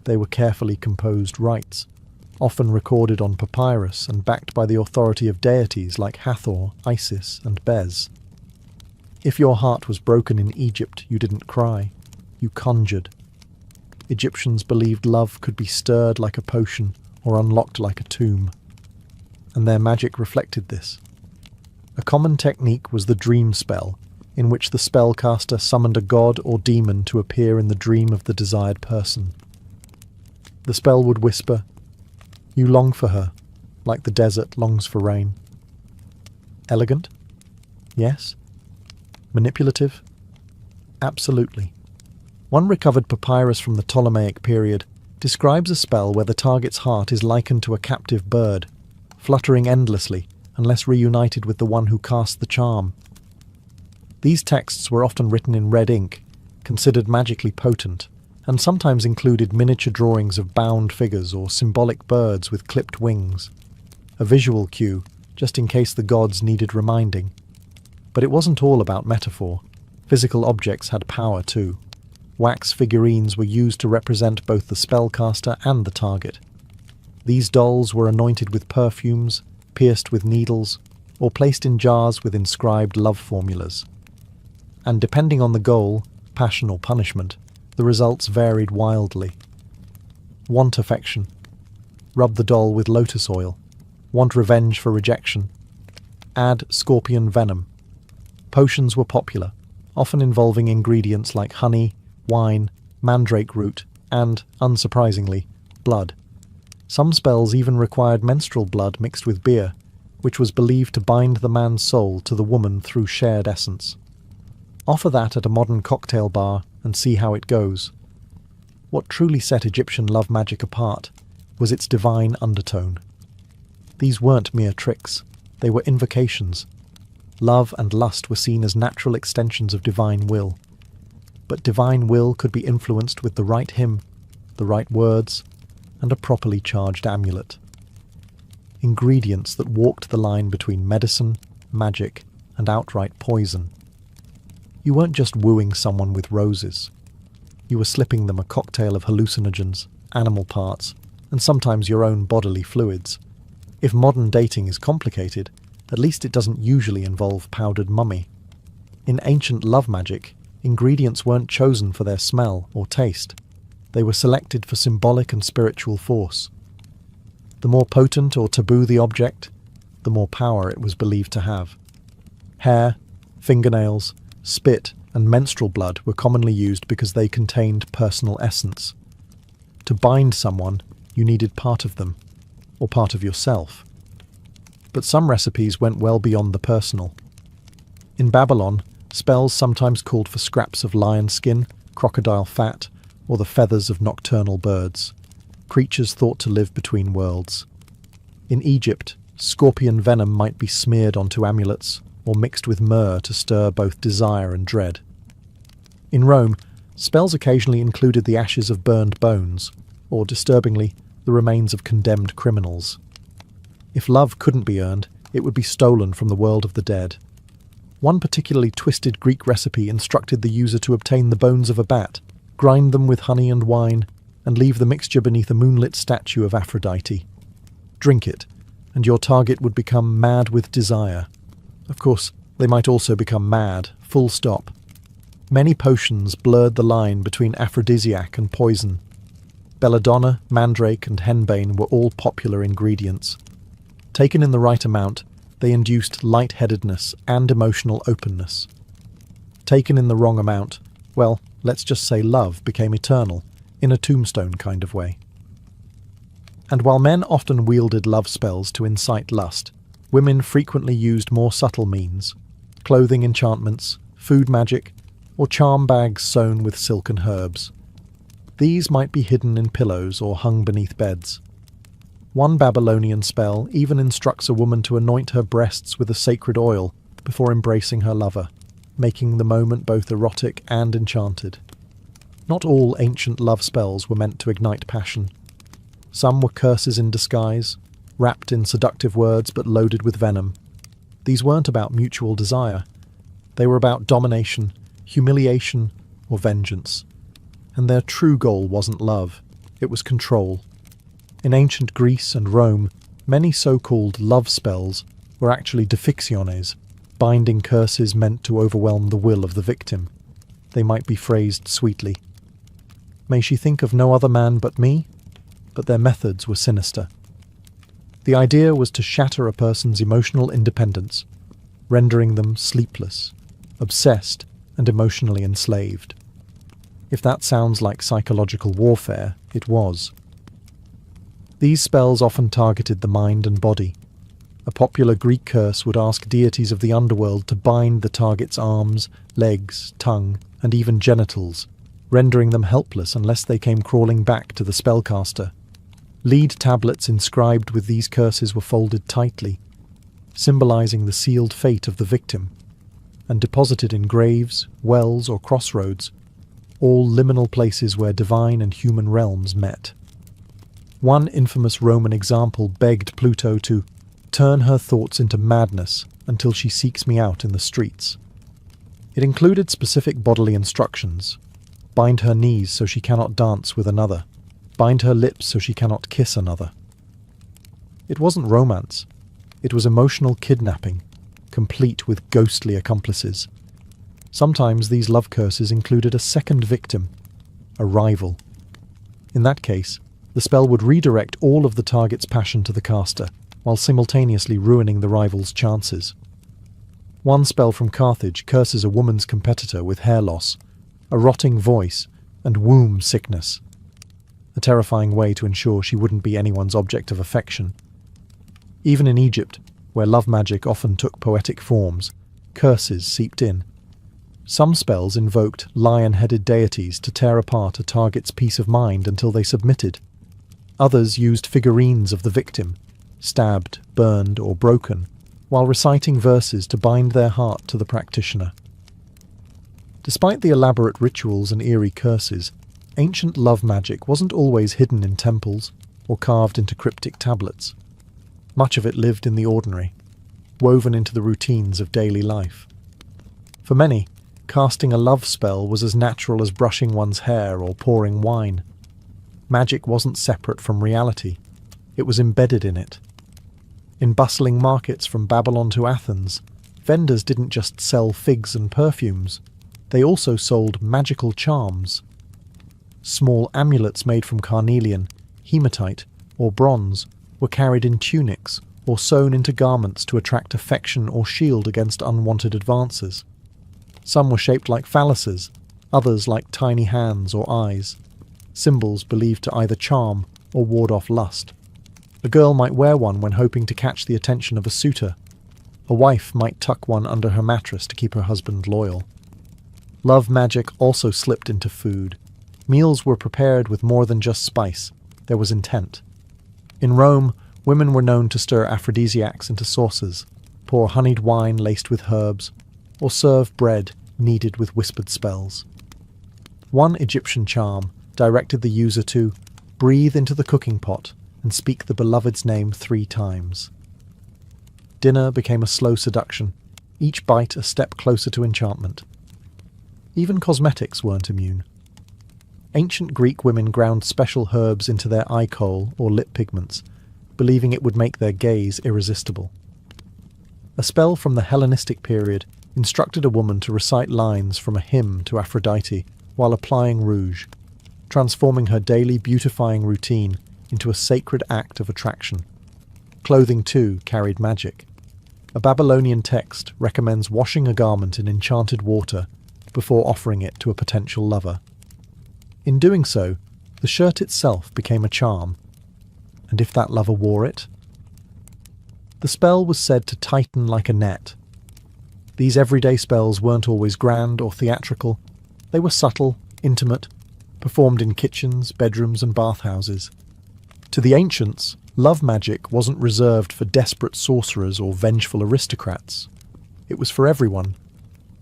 They were carefully composed rites, often recorded on papyrus and backed by the authority of deities like Hathor, Isis, and Bez. If your heart was broken in Egypt, you didn't cry, you conjured. Egyptians believed love could be stirred like a potion or unlocked like a tomb, and their magic reflected this. A common technique was the dream spell, in which the spellcaster summoned a god or demon to appear in the dream of the desired person. The spell would whisper, "You long for her, like the desert longs for rain." Elegant? Yes. Manipulative? Absolutely. One recovered papyrus from the Ptolemaic period describes a spell where the target's heart is likened to a captive bird, fluttering endlessly unless reunited with the one who cast the charm. These texts were often written in red ink, considered magically potent, and sometimes included miniature drawings of bound figures or symbolic birds with clipped wings, a visual cue just in case the gods needed reminding. But it wasn't all about metaphor. Physical objects had power too. Wax figurines were used to represent both the spellcaster and the target. These dolls were anointed with perfumes, pierced with needles, or placed in jars with inscribed love formulas. And depending on the goal, passion or punishment, the results varied wildly. Want affection. Rub the doll with lotus oil. Want revenge for rejection. Add scorpion venom. Potions were popular, often involving ingredients like honey, wine, mandrake root, and, unsurprisingly, blood. Some spells even required menstrual blood mixed with beer, which was believed to bind the man's soul to the woman through shared essence. Offer that at a modern cocktail bar and see how it goes. What truly set Egyptian love magic apart was its divine undertone. These weren't mere tricks, they were invocations. Love and lust were seen as natural extensions of divine will. But divine will could be influenced with the right hymn, the right words, and a properly charged amulet. Ingredients that walked the line between medicine, magic, and outright poison. You weren't just wooing someone with roses. You were slipping them a cocktail of hallucinogens, animal parts, and sometimes your own bodily fluids. If modern dating is complicated, at least it doesn't usually involve powdered mummy. In ancient love magic, ingredients weren't chosen for their smell or taste. They were selected for symbolic and spiritual force. The more potent or taboo the object, the more power it was believed to have. Hair, fingernails, spit, and menstrual blood were commonly used because they contained personal essence. To bind someone, you needed part of them, or part of yourself. But some recipes went well beyond the personal. In Babylon, spells sometimes called for scraps of lion skin, crocodile fat, or the feathers of nocturnal birds, creatures thought to live between worlds. In Egypt, scorpion venom might be smeared onto amulets or mixed with myrrh to stir both desire and dread. In Rome, spells occasionally included the ashes of burned bones, or, disturbingly, the remains of condemned criminals. If love couldn't be earned, it would be stolen from the world of the dead. One particularly twisted Greek recipe instructed the user to obtain the bones of a bat, grind them with honey and wine, and leave the mixture beneath a moonlit statue of Aphrodite. Drink it, and your target would become mad with desire. Of course, they might also become mad, full stop. Many potions blurred the line between aphrodisiac and poison. Belladonna, mandrake, and henbane were all popular ingredients. Taken in the right amount, they induced lightheadedness and emotional openness. Taken in the wrong amount, well, let's just say love became eternal, in a tombstone kind of way. And while men often wielded love spells to incite lust, women frequently used more subtle means: clothing enchantments, food magic, or charm bags sewn with silken herbs. These might be hidden in pillows or hung beneath beds. One Babylonian spell even instructs a woman to anoint her breasts with a sacred oil before embracing her lover, making the moment both erotic and enchanted. Not all ancient love spells were meant to ignite passion. Some were curses in disguise, wrapped in seductive words but loaded with venom. These weren't about mutual desire. They were about domination, humiliation, or vengeance. And their true goal wasn't love, it was control. In ancient Greece and Rome, many so-called love spells were actually diffictiones, binding curses meant to overwhelm the will of the victim. They might be phrased sweetly. May she think of no other man but me? But their methods were sinister. The idea was to shatter a person's emotional independence, rendering them sleepless, obsessed, and emotionally enslaved. If that sounds like psychological warfare, it was. These spells often targeted the mind and body. A popular Greek curse would ask deities of the underworld to bind the target's arms, legs, tongue, and even genitals, rendering them helpless unless they came crawling back to the spellcaster. Lead tablets inscribed with these curses were folded tightly, symbolizing the sealed fate of the victim, and deposited in graves, wells, or crossroads, all liminal places where divine and human realms met. One infamous Roman example begged Pluto to turn her thoughts into madness until she seeks me out in the streets. It included specific bodily instructions. Bind her knees so she cannot dance with another. Bind her lips so she cannot kiss another. It wasn't romance. It was emotional kidnapping, complete with ghostly accomplices. Sometimes these love curses included a second victim, a rival. In that case, the spell would redirect all of the target's passion to the caster, while simultaneously ruining the rival's chances. One spell from Carthage curses a woman's competitor with hair loss, a rotting voice, and womb sickness. A terrifying way to ensure she wouldn't be anyone's object of affection. Even in Egypt, where love magic often took poetic forms, curses seeped in. Some spells invoked lion-headed deities to tear apart a target's peace of mind until they submitted. Others used figurines of the victim, stabbed, burned, or broken, while reciting verses to bind their heart to the practitioner. Despite the elaborate rituals and eerie curses, ancient love magic wasn't always hidden in temples or carved into cryptic tablets. Much of it lived in the ordinary, woven into the routines of daily life. For many, casting a love spell was as natural as brushing one's hair or pouring wine. Magic wasn't separate from reality. It was embedded in it. In bustling markets from Babylon to Athens, vendors didn't just sell figs and perfumes. They also sold magical charms. Small amulets made from carnelian, hematite, or bronze were carried in tunics or sewn into garments to attract affection or shield against unwanted advances. Some were shaped like phalluses, others like tiny hands or eyes, symbols believed to either charm or ward off lust. A girl might wear one when hoping to catch the attention of a suitor. A wife might tuck one under her mattress to keep her husband loyal. Love magic also slipped into food. Meals were prepared with more than just spice. There was intent. In Rome, women were known to stir aphrodisiacs into sauces, pour honeyed wine laced with herbs, or serve bread kneaded with whispered spells. One Egyptian charm directed the user to breathe into the cooking pot and speak the beloved's name 3 times. Dinner became a slow seduction, each bite a step closer to enchantment. Even cosmetics weren't immune. Ancient Greek women ground special herbs into their eye kohl or lip pigments, believing it would make their gaze irresistible. A spell from the Hellenistic period instructed a woman to recite lines from a hymn to Aphrodite while applying rouge, transforming her daily beautifying routine into a sacred act of attraction. Clothing, too, carried magic. A Babylonian text recommends washing a garment in enchanted water before offering it to a potential lover. In doing so, the shirt itself became a charm. And if that lover wore it? The spell was said to tighten like a net. These everyday spells weren't always grand or theatrical. They were subtle, intimate, performed in kitchens, bedrooms, and bathhouses. To the ancients, love magic wasn't reserved for desperate sorcerers or vengeful aristocrats. It was for everyone.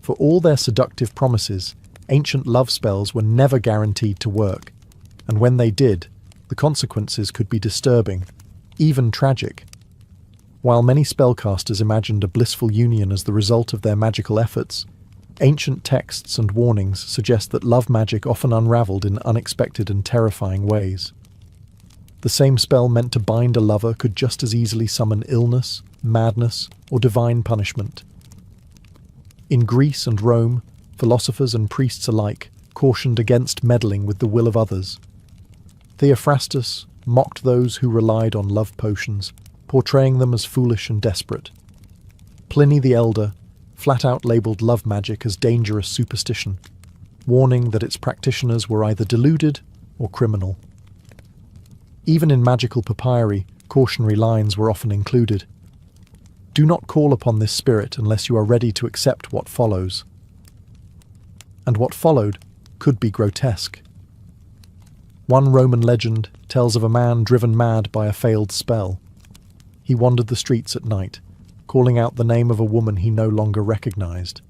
For all their seductive promises, ancient love spells were never guaranteed to work, and when they did, the consequences could be disturbing, even tragic. While many spellcasters imagined a blissful union as the result of their magical efforts, ancient texts and warnings suggest that love magic often unraveled in unexpected and terrifying ways. The same spell meant to bind a lover could just as easily summon illness, madness, or divine punishment. In Greece and Rome, philosophers and priests alike cautioned against meddling with the will of others. Theophrastus mocked those who relied on love potions, portraying them as foolish and desperate. Pliny the Elder flat-out labelled love magic as dangerous superstition, warning that its practitioners were either deluded or criminal. Even in magical papyri, cautionary lines were often included. Do not call upon this spirit unless you are ready to accept what follows. And what followed could be grotesque. One Roman legend tells of a man driven mad by a failed spell. He wandered the streets at night, calling out the name of a woman he no longer recognized.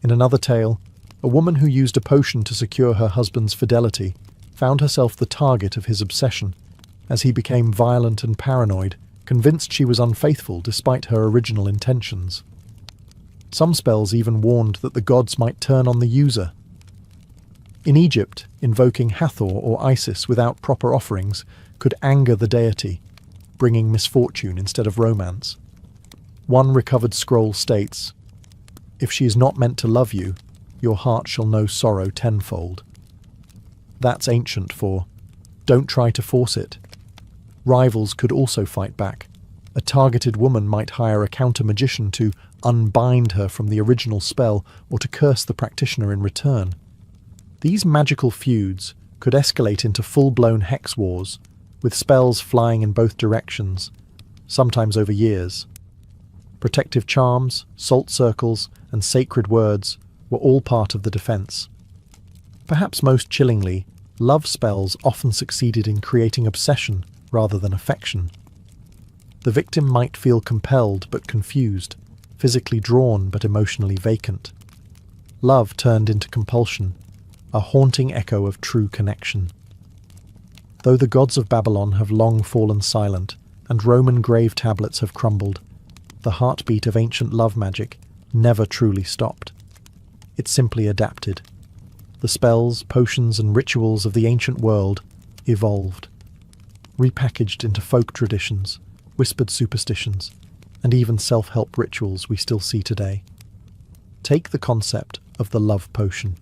In another tale, a woman who used a potion to secure her husband's fidelity found herself the target of his obsession, as he became violent and paranoid, convinced she was unfaithful despite her original intentions. Some spells even warned that the gods might turn on the user. In Egypt, invoking Hathor or Isis without proper offerings could anger the deity, bringing misfortune instead of romance. One recovered scroll states, "If she is not meant to love you, your heart shall know sorrow tenfold." That's ancient for, don't try to force it. Rivals could also fight back. A targeted woman might hire a counter-magician to unbind her from the original spell or to curse the practitioner in return. These magical feuds could escalate into full-blown hex wars, with spells flying in both directions, sometimes over years. Protective charms, salt circles, and sacred words were all part of the defense. Perhaps most chillingly, love spells often succeeded in creating obsession rather than affection. The victim might feel compelled but confused, physically drawn but emotionally vacant. Love turned into compulsion, a haunting echo of true connection. Though the gods of Babylon have long fallen silent and Roman grave tablets have crumbled, the heartbeat of ancient love magic never truly stopped. It simply adapted. The spells, potions, and rituals of the ancient world evolved, repackaged into folk traditions, whispered superstitions, and even self-help rituals we still see today. Take the concept of the love potion.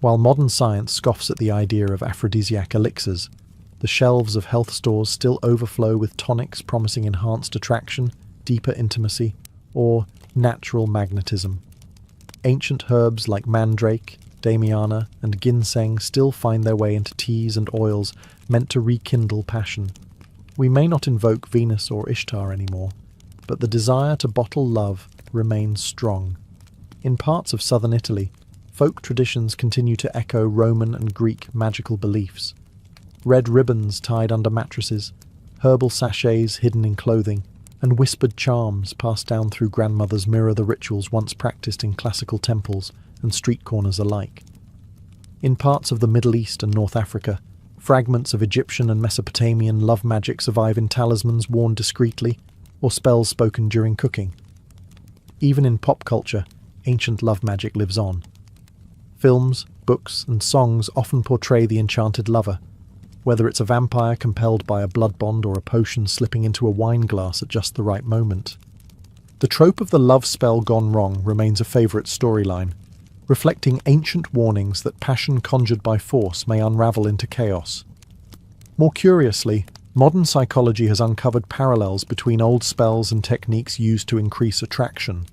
While modern science scoffs at the idea of aphrodisiac elixirs, the shelves of health stores still overflow with tonics promising enhanced attraction, deeper intimacy, or natural magnetism. Ancient herbs like mandrake, damiana, and ginseng still find their way into teas and oils meant to rekindle passion. We may not invoke Venus or Ishtar anymore, but the desire to bottle love remains strong. In parts of southern Italy, folk traditions continue to echo Roman and Greek magical beliefs. Red ribbons tied under mattresses, herbal sachets hidden in clothing, and whispered charms passed down through grandmothers mirror the rituals once practiced in classical temples and street corners alike. In parts of the Middle East and North Africa, fragments of Egyptian and Mesopotamian love magic survive in talismans worn discreetly or spells spoken during cooking. Even in pop culture, ancient love magic lives on. Films, books, and songs often portray the enchanted lover, whether it's a vampire compelled by a blood bond or a potion slipping into a wine glass at just the right moment. The trope of the love spell gone wrong remains a favourite storyline, reflecting ancient warnings that passion conjured by force may unravel into chaos. More curiously, modern psychology has uncovered parallels between old spells and techniques used to increase attraction.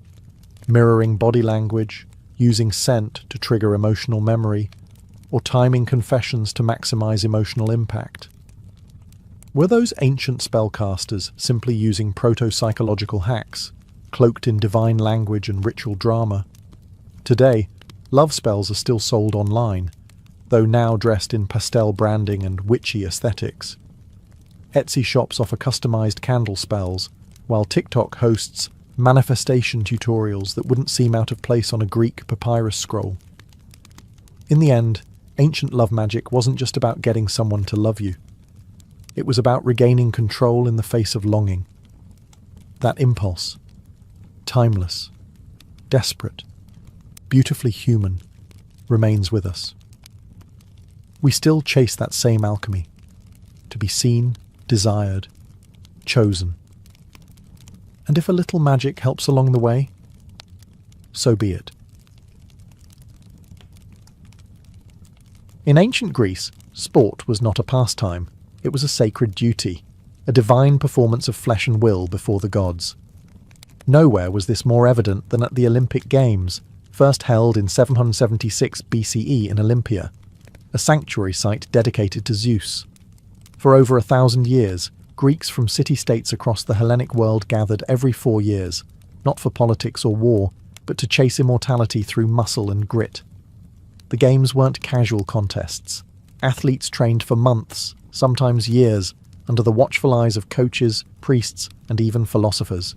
Mirroring body language, using scent to trigger emotional memory, or timing confessions to maximize emotional impact. Were those ancient spellcasters simply using proto-psychological hacks, cloaked in divine language and ritual drama? Today, love spells are still sold online, though now dressed in pastel branding and witchy aesthetics. Etsy shops offer customized candle spells, while TikTok hosts manifestation tutorials that wouldn't seem out of place on a Greek papyrus scroll. In the end, ancient love magic wasn't just about getting someone to love you. It was about regaining control in the face of longing. That impulse, timeless, desperate, beautifully human, remains with us. We still chase that same alchemy, to be seen, desired, chosen. And if a little magic helps along the way, so be it. In ancient Greece, sport was not a pastime, it was a sacred duty, a divine performance of flesh and will before the gods. Nowhere was this more evident than at the Olympic Games, first held in 776 BCE in Olympia, a sanctuary site dedicated to Zeus. For over 1,000 years, Greeks from city-states across the Hellenic world gathered every 4 years, not for politics or war, but to chase immortality through muscle and grit. The games weren't casual contests. Athletes trained for months, sometimes years, under the watchful eyes of coaches, priests, and even philosophers.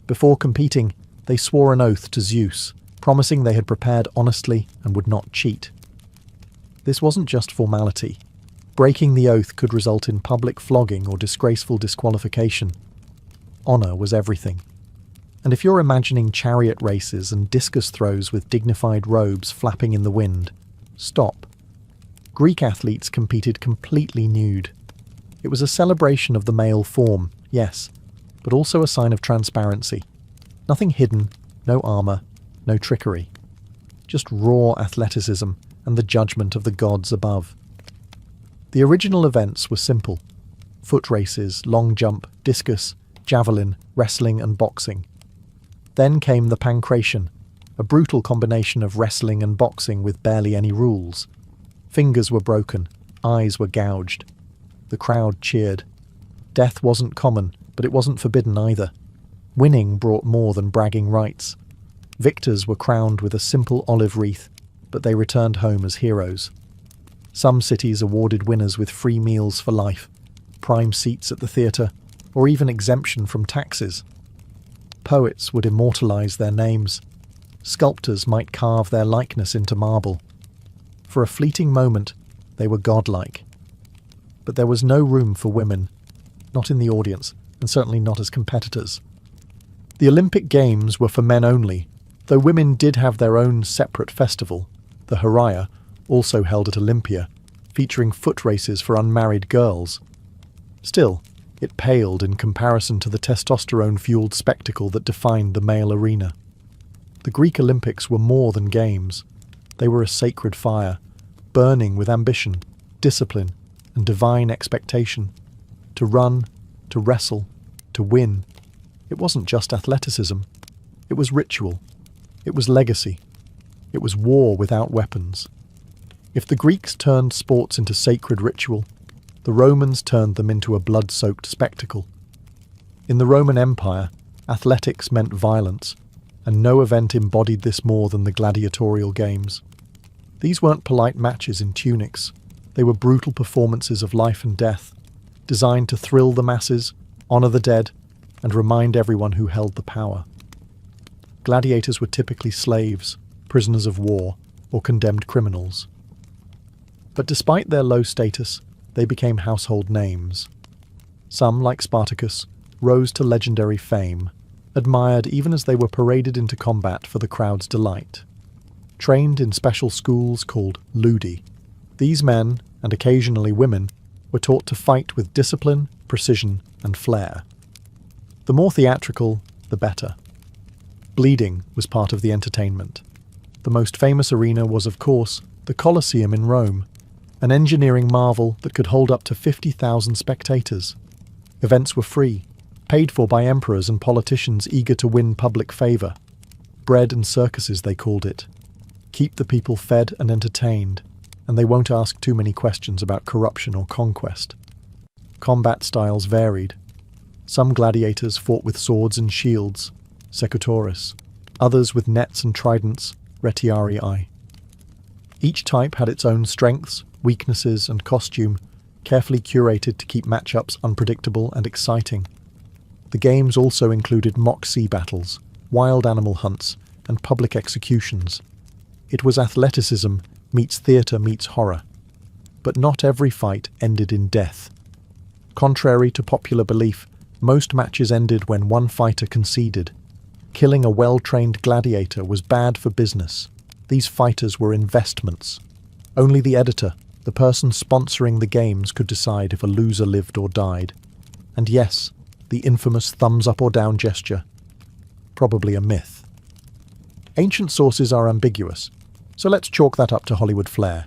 Before competing, they swore an oath to Zeus, promising they had prepared honestly and would not cheat. This wasn't just formality. Breaking the oath could result in public flogging or disgraceful disqualification. Honor was everything. And if you're imagining chariot races and discus throws with dignified robes flapping in the wind, stop. Greek athletes competed completely nude. It was a celebration of the male form, yes, but also a sign of transparency. Nothing hidden, no armour, no trickery. Just raw athleticism and the judgment of the gods above. The original events were simple. Foot races, long jump, discus, javelin, wrestling and boxing. Then came the pancration, a brutal combination of wrestling and boxing with barely any rules. Fingers were broken, eyes were gouged. The crowd cheered. Death wasn't common, but it wasn't forbidden either. Winning brought more than bragging rights. Victors were crowned with a simple olive wreath, but they returned home as heroes. Some cities awarded winners with free meals for life, prime seats at the theatre, or even exemption from taxes. Poets would immortalise their names. Sculptors might carve their likeness into marble. For a fleeting moment, they were godlike. But there was no room for women, not in the audience, and certainly not as competitors. The Olympic Games were for men only, though women did have their own separate festival, the Haraya, also held at Olympia, featuring foot races for unmarried girls. Still, it paled in comparison to the testosterone-fueled spectacle that defined the male arena. The Greek Olympics were more than games. They were a sacred fire, burning with ambition, discipline, and divine expectation. To run, to wrestle, to win. It wasn't just athleticism. It was ritual. It was legacy. It was war without weapons. If the Greeks turned sports into sacred ritual, the Romans turned them into a blood-soaked spectacle. In the Roman Empire, athletics meant violence, and no event embodied this more than the gladiatorial games. These weren't polite matches in tunics. They were brutal performances of life and death, designed to thrill the masses, honour the dead, and remind everyone who held the power. Gladiators were typically slaves, prisoners of war, or condemned criminals. But despite their low status, they became household names. Some, like Spartacus, rose to legendary fame, admired even as they were paraded into combat for the crowd's delight. Trained in special schools called ludi, these men, and occasionally women, were taught to fight with discipline, precision, and flair. The more theatrical, the better. Bleeding was part of the entertainment. The most famous arena was, of course, the Colosseum in Rome, an engineering marvel that could hold up to 50,000 spectators. Events were free, paid for by emperors and politicians eager to win public favour. Bread and circuses, they called it. Keep the people fed and entertained, and they won't ask too many questions about corruption or conquest. Combat styles varied. Some gladiators fought with swords and shields, secutores, others with nets and tridents, retiarii. Each type had its own strengths, weaknesses, and costume, carefully curated to keep matchups unpredictable and exciting. The games also included mock sea battles, wild animal hunts, and public executions. It was athleticism meets theatre meets horror. But not every fight ended in death. Contrary to popular belief, most matches ended when one fighter conceded. Killing a well-trained gladiator was bad for business. These fighters were investments. Only the editor, the person sponsoring the games, could decide if a loser lived or died. And yes, the infamous thumbs up or down gesture. Probably a myth. Ancient sources are ambiguous, so let's chalk that up to Hollywood flair.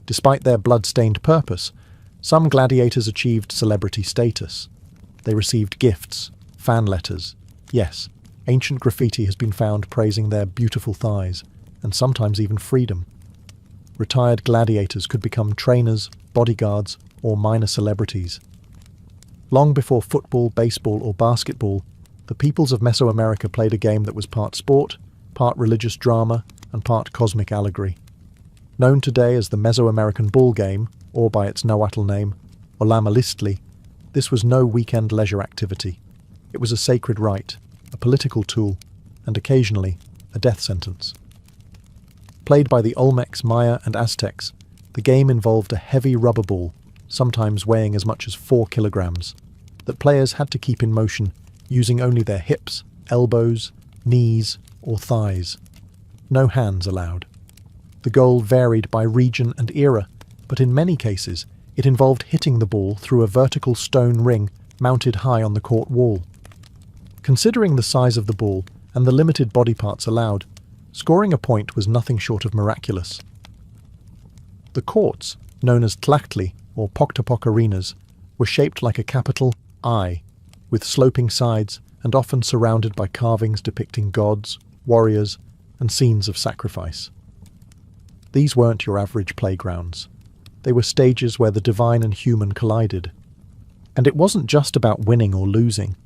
Despite their blood-stained purpose, some gladiators achieved celebrity status. They received gifts, fan letters. Yes, ancient graffiti has been found praising their beautiful thighs, and sometimes even freedom. Retired gladiators could become trainers, bodyguards, or minor celebrities. Long before football, baseball, or basketball, the peoples of Mesoamerica played a game that was part sport, part religious drama, and part cosmic allegory. Known today as the Mesoamerican ball game, or by its Nahuatl name, Olamalistli, this was no weekend leisure activity. It was a sacred rite, a political tool, and occasionally a death sentence. Played by the Olmecs, Maya, and Aztecs, The game involved a heavy rubber ball, sometimes weighing as much as 4 kilograms, that players had to keep in motion using only their hips, elbows, knees, or thighs. No hands allowed. The goal varied by region and era, but in many cases it involved hitting the ball through a vertical stone ring mounted high on the court wall. Considering the size of the ball and the limited body parts allowed, scoring a point was nothing short of miraculous. The courts, known as tlachtli or pok-to-pok arenas, were shaped like a capital I, with sloping sides and often surrounded by carvings depicting gods, warriors, and scenes of sacrifice. These weren't your average playgrounds. They were stages where the divine and human collided. And it wasn't just about winning or losing.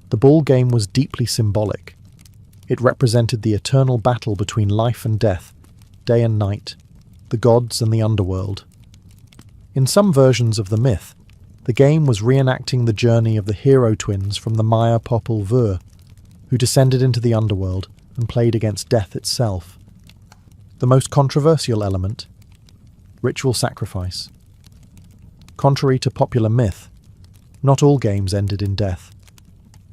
The ball game was deeply symbolic. It represented the eternal battle between life and death, day and night, the gods and the underworld. In some versions of the myth, the game was reenacting the journey of the hero twins from the Maya Popol Vuh, who descended into the underworld and played against death itself. The most controversial element: ritual sacrifice. Contrary to popular myth, not all games ended in death,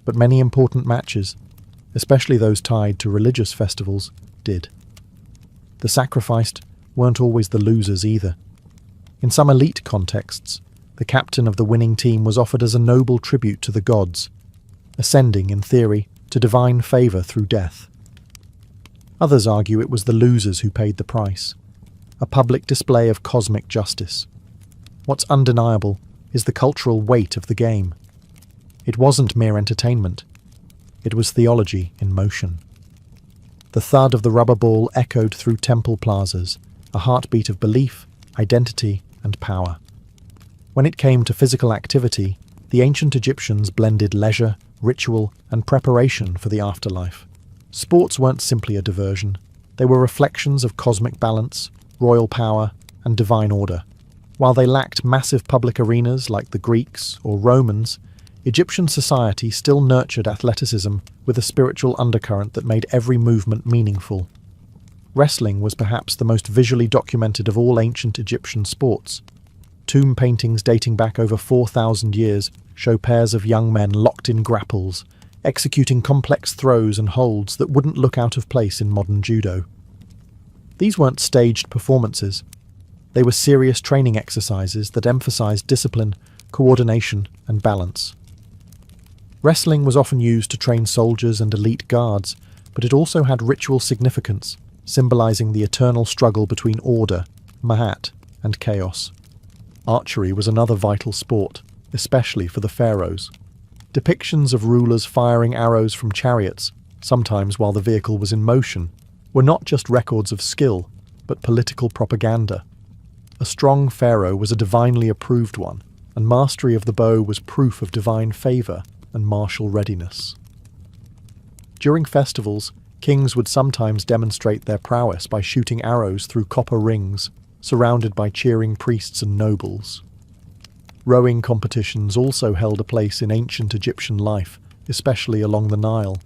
but many important matches, especially those tied to religious festivals, did. The sacrificed weren't always the losers either. In some elite contexts, the captain of the winning team was offered as a noble tribute to the gods, ascending, in theory, to divine favour through death. Others argue it was the losers who paid the price, a public display of cosmic justice. What's undeniable is the cultural weight of the game. It wasn't mere entertainment. It was theology in motion. The thud of the rubber ball echoed through temple plazas, a heartbeat of belief, identity, and power. When it came to physical activity, the ancient Egyptians blended leisure, ritual, and preparation for the afterlife. Sports weren't simply a diversion. They were reflections of cosmic balance, royal power, and divine order. While they lacked massive public arenas like the Greeks or Romans, Egyptian society still nurtured athleticism with a spiritual undercurrent that made every movement meaningful. Wrestling was perhaps the most visually documented of all ancient Egyptian sports. Tomb paintings dating back over 4,000 years show pairs of young men locked in grapples, executing complex throws and holds that wouldn't look out of place in modern judo. These weren't staged performances. They were serious training exercises that emphasized discipline, coordination, and balance. Wrestling was often used to train soldiers and elite guards, but it also had ritual significance, symbolizing the eternal struggle between order, Mahat, and chaos. Archery was another vital sport, especially for the pharaohs. Depictions of rulers firing arrows from chariots, sometimes while the vehicle was in motion, were not just records of skill, but political propaganda. A strong pharaoh was a divinely approved one, and mastery of the bow was proof of divine favour and martial readiness. During festivals, kings would sometimes demonstrate their prowess by shooting arrows through copper rings, surrounded by cheering priests and nobles. Rowing competitions also held a place in ancient Egyptian life, especially along the Nile.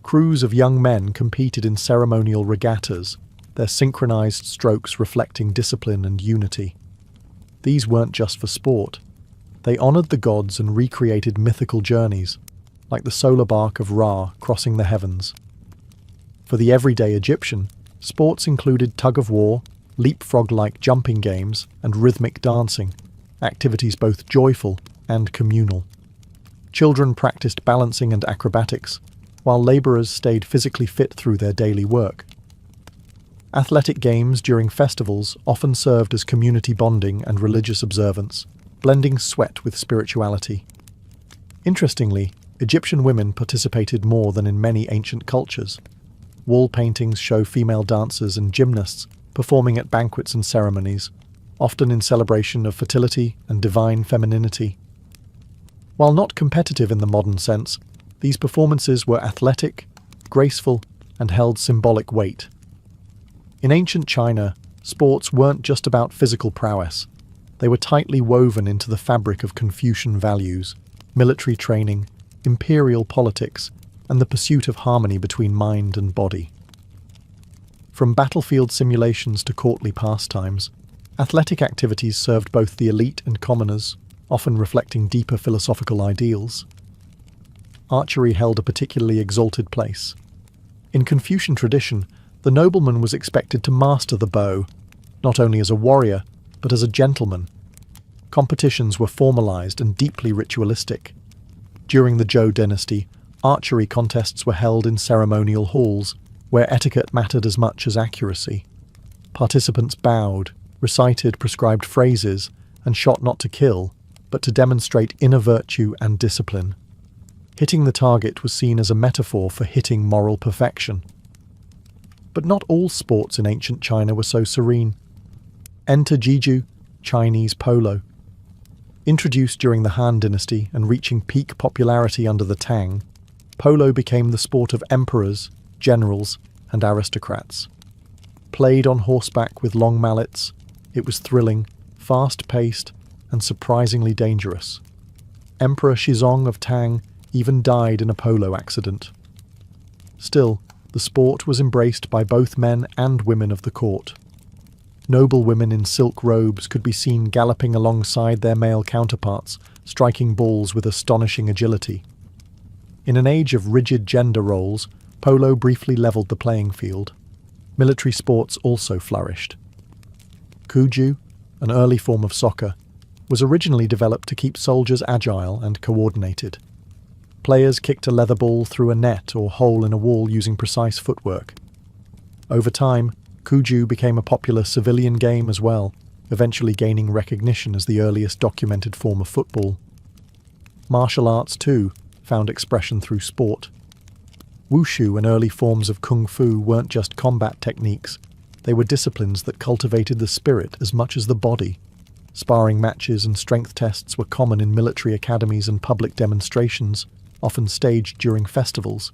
Crews of young men competed in ceremonial regattas, their synchronized strokes reflecting discipline and unity. These weren't just for sport. They honored the gods and recreated mythical journeys, like the solar bark of Ra crossing the heavens. For the everyday Egyptian, sports included tug-of-war, leapfrog-like jumping games, and rhythmic dancing, activities both joyful and communal. Children practiced balancing and acrobatics, while labourers stayed physically fit through their daily work. Athletic games during festivals often served as community bonding and religious observance, blending sweat with spirituality. Interestingly, Egyptian women participated more than in many ancient cultures. Wall paintings show female dancers and gymnasts performing at banquets and ceremonies, often in celebration of fertility and divine femininity. While not competitive in the modern sense, these performances were athletic, graceful, and held symbolic weight. In ancient China, sports weren't just about physical prowess. They were tightly woven into the fabric of Confucian values, military training, imperial politics, and the pursuit of harmony between mind and body. From battlefield simulations to courtly pastimes, Athletic activities served both the elite and commoners, often reflecting deeper philosophical ideals. Archery held a particularly exalted place. In Confucian tradition, the nobleman was expected to master the bow, not only as a warrior, but as a gentleman. Competitions were formalized and deeply ritualistic. During the Zhou dynasty, archery contests were held in ceremonial halls, where etiquette mattered as much as accuracy. Participants bowed, recited prescribed phrases, and shot not to kill, but to demonstrate inner virtue and discipline. Hitting the target was seen as a metaphor for hitting moral perfection. But not all sports in ancient China were so serene. Enter Jiju, Chinese polo. Introduced during the Han Dynasty and reaching peak popularity under the Tang, polo became the sport of emperors, generals, and aristocrats. Played on horseback with long mallets, it was thrilling, fast-paced, and surprisingly dangerous. Emperor Shizong of Tang even died in a polo accident. Still, the sport was embraced by both men and women of the court. Noble women in silk robes could be seen galloping alongside their male counterparts, striking balls with astonishing agility. In an age of rigid gender roles, polo briefly leveled the playing field. Military sports also flourished. Kuju, an early form of soccer, was originally developed to keep soldiers agile and coordinated. Players kicked a leather ball through a net or hole in a wall using precise footwork. Over time, Kuju became a popular civilian game as well, eventually gaining recognition as the earliest documented form of football. Martial arts, too, found expression through sport. Wushu and early forms of kung fu weren't just combat techniques, they were disciplines that cultivated the spirit as much as the body. Sparring matches and strength tests were common in military academies and public demonstrations, often staged during festivals.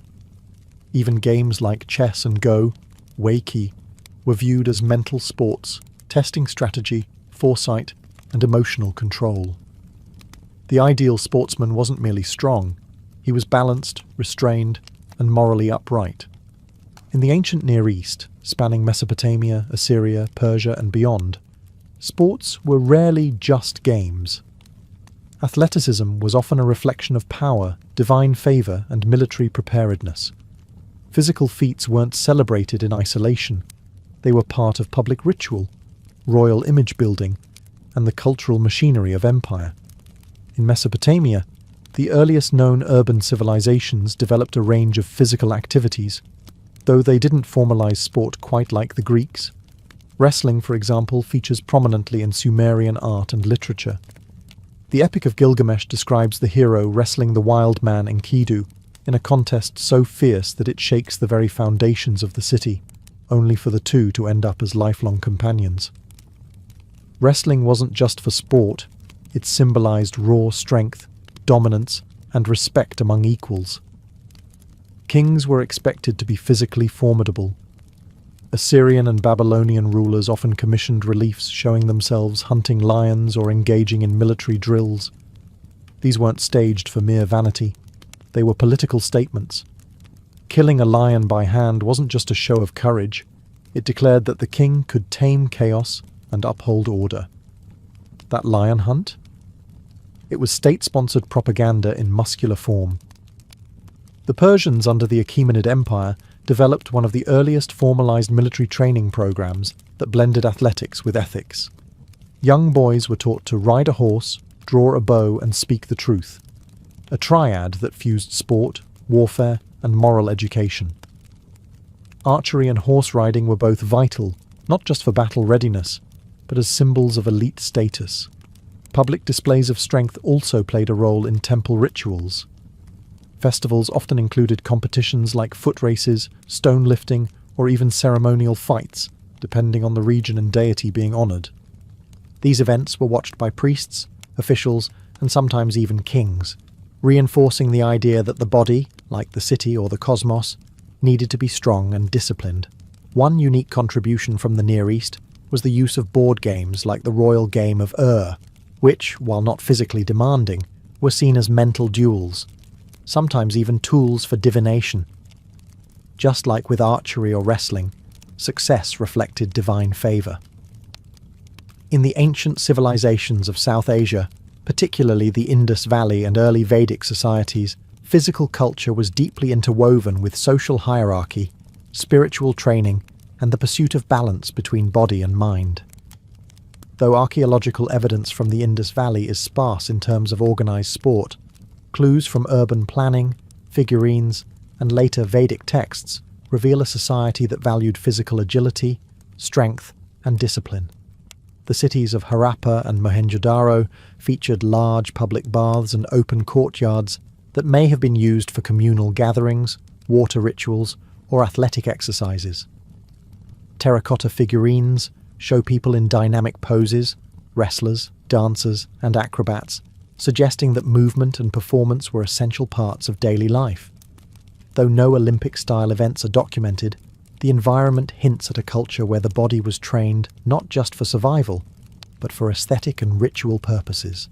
Even games like chess and go, Weiqi, were viewed as mental sports, testing strategy, foresight, and emotional control. The ideal sportsman wasn't merely strong, he was balanced, restrained, and morally upright. In the ancient Near East, spanning Mesopotamia, Assyria, Persia, and beyond, sports were rarely just games. Athleticism was often a reflection of power, divine favour, and military preparedness. Physical feats weren't celebrated in isolation. They were part of public ritual, royal image building, and the cultural machinery of empire. In Mesopotamia, the earliest known urban civilizations developed a range of physical activities, though they didn't formalize sport quite like the Greeks. Wrestling, for example, features prominently in Sumerian art and literature. The Epic of Gilgamesh describes the hero wrestling the wild man Enkidu in a contest so fierce that it shakes the very foundations of the city, only for the two to end up as lifelong companions. Wrestling wasn't just for sport, it symbolized raw strength, dominance, and respect among equals. Kings were expected to be physically formidable. Assyrian and Babylonian rulers often commissioned reliefs showing themselves hunting lions or engaging in military drills. These weren't staged for mere vanity. They were political statements. Killing a lion by hand wasn't just a show of courage. It declared that the king could tame chaos and uphold order. That lion hunt? It was state-sponsored propaganda in muscular form. The Persians under the Achaemenid Empire developed one of the earliest formalized military training programs that blended athletics with ethics. Young boys were taught to ride a horse, draw a bow, and speak the truth, a triad that fused sport, warfare, and moral education. Archery and horse riding were both vital, not just for battle readiness, but as symbols of elite status. Public displays of strength also played a role in temple rituals. Festivals often included competitions like foot races, stone lifting, or even ceremonial fights, depending on the region and deity being honoured. These events were watched by priests, officials, and sometimes even kings, reinforcing the idea that the body, like the city or the cosmos, needed to be strong and disciplined. One unique contribution from the Near East was the use of board games like the royal game of which, while not physically demanding, were seen as mental duels, sometimes even tools for divination. Just like with archery or wrestling, success reflected divine favour. In the ancient civilizations of South Asia, particularly the Indus Valley and early Vedic societies, physical culture was deeply interwoven with social hierarchy, spiritual training, and the pursuit of balance between body and mind. Though archaeological evidence from the Indus Valley is sparse in terms of organized sport, clues from urban planning, figurines, and later Vedic texts reveal a society that valued physical agility, strength, and discipline. The cities of Harappa and Mohenjo-daro featured large public baths and open courtyards that may have been used for communal gatherings, water rituals, or athletic exercises. Terracotta figurines show people in dynamic poses, wrestlers, dancers, and acrobats, suggesting that movement and performance were essential parts of daily life. Though no Olympic-style events are documented, the environment hints at a culture where the body was trained not just for survival, but for aesthetic and ritual purposes.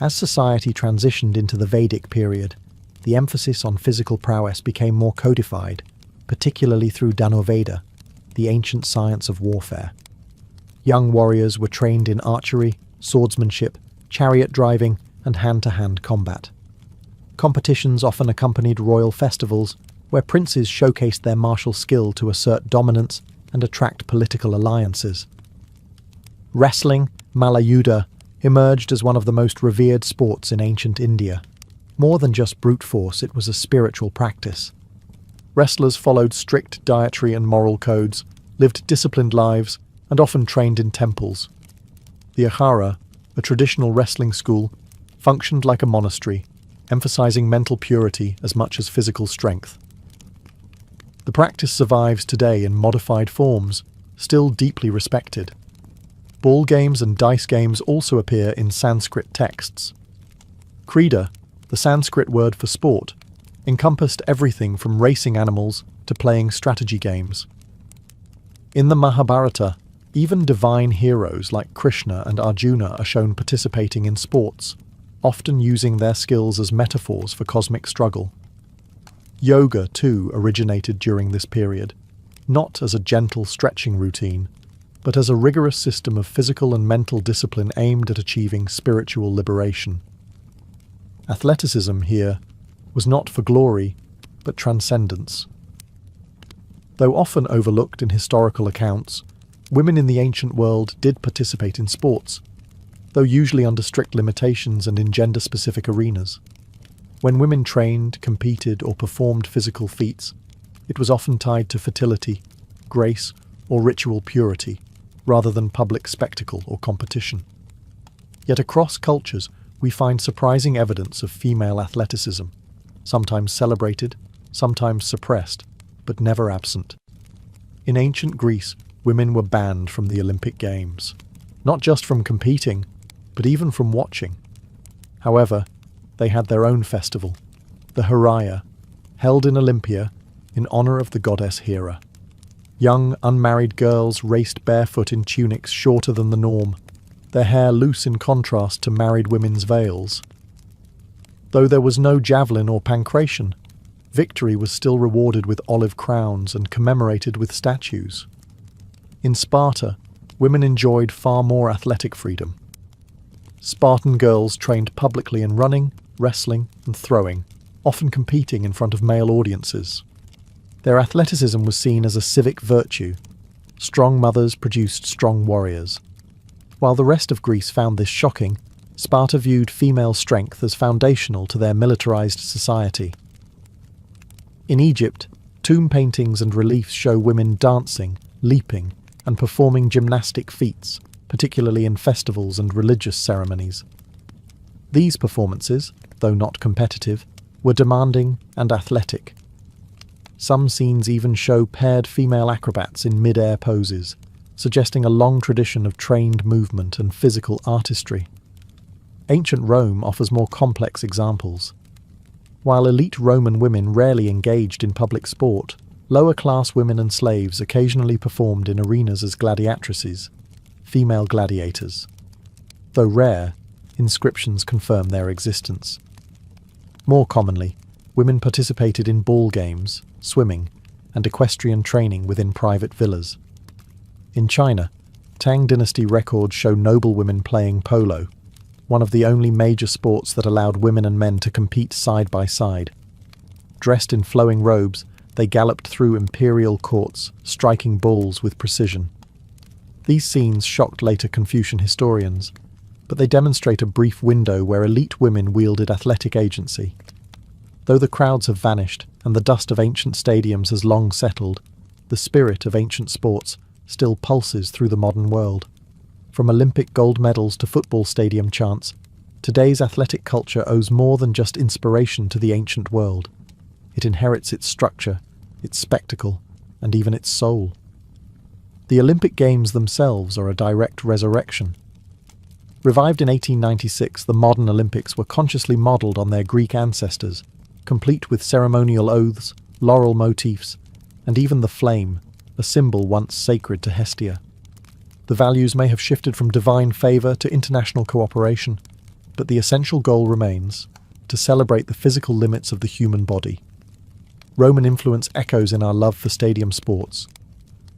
As society transitioned into the Vedic period, the emphasis on physical prowess became more codified, particularly through Dhanurveda, the ancient science of warfare. Young warriors were trained in archery, swordsmanship, chariot driving, and hand-to-hand combat. Competitions often accompanied royal festivals, where princes showcased their martial skill to assert dominance and attract political alliances. Wrestling, Malayuddha, emerged as one of the most revered sports in ancient India. More than just brute force, it was a spiritual practice. Wrestlers followed strict dietary and moral codes, lived disciplined lives, and often trained in temples. The Akhara, a traditional wrestling school, functioned like a monastery, emphasizing mental purity as much as physical strength. The practice survives today in modified forms, still deeply respected. Ball games and dice games also appear in Sanskrit texts. Krida, the Sanskrit word for sport, encompassed everything from racing animals to playing strategy games. In the Mahabharata, even divine heroes like Krishna and Arjuna are shown participating in sports, often using their skills as metaphors for cosmic struggle. Yoga, too, originated during this period, not as a gentle stretching routine, but as a rigorous system of physical and mental discipline aimed at achieving spiritual liberation. Athleticism here was not for glory, but transcendence. Though often overlooked in historical accounts, women in the ancient world did participate in sports, though usually under strict limitations and in gender-specific arenas. When women trained, competed, or performed physical feats, it was often tied to fertility, grace, or ritual purity, rather than public spectacle or competition. Yet across cultures, we find surprising evidence of female athleticism, sometimes celebrated, sometimes suppressed, but never absent. In ancient Greece, women were banned from the Olympic Games, not just from competing, but even from watching. However, they had their own festival, the Heraia, held in Olympia in honor of the goddess Hera. Young, unmarried girls raced barefoot in tunics shorter than the norm, their hair loose in contrast to married women's veils. Though there was no javelin or pancration, victory was still rewarded with olive crowns and commemorated with statues. In Sparta, women enjoyed far more athletic freedom. Spartan girls trained publicly in running, wrestling, and throwing, often competing in front of male audiences. Their athleticism was seen as a civic virtue. Strong mothers produced strong warriors. While the rest of Greece found this shocking, Sparta viewed female strength as foundational to their militarized society. In Egypt, tomb paintings and reliefs show women dancing, leaping, and performing gymnastic feats, particularly in festivals and religious ceremonies. These performances, though not competitive, were demanding and athletic. Some scenes even show paired female acrobats in mid-air poses, suggesting a long tradition of trained movement and physical artistry. Ancient Rome offers more complex examples. While elite Roman women rarely engaged in public sport, lower-class women and slaves occasionally performed in arenas as gladiatrices, female gladiators. Though rare, inscriptions confirm their existence. More commonly, women participated in ball games, swimming, and equestrian training within private villas. In China, Tang Dynasty records show noblewomen playing polo, one of the only major sports that allowed women and men to compete side by side. Dressed in flowing robes, they galloped through imperial courts, striking bulls with precision. These scenes shocked later Confucian historians, but they demonstrate a brief window where elite women wielded athletic agency. Though the crowds have vanished and the dust of ancient stadiums has long settled, the spirit of ancient sports still pulses through the modern world. From Olympic gold medals to football stadium chants, today's athletic culture owes more than just inspiration to the ancient world. It inherits its structure, its spectacle, and even its soul. The Olympic Games themselves are a direct resurrection. Revived in 1896, the modern Olympics were consciously modelled on their Greek ancestors, complete with ceremonial oaths, laurel motifs, and even the flame, a symbol once sacred to Hestia. The values may have shifted from divine favour to international cooperation, but the essential goal remains: to celebrate the physical limits of the human body. Roman influence echoes in our love for stadium sports.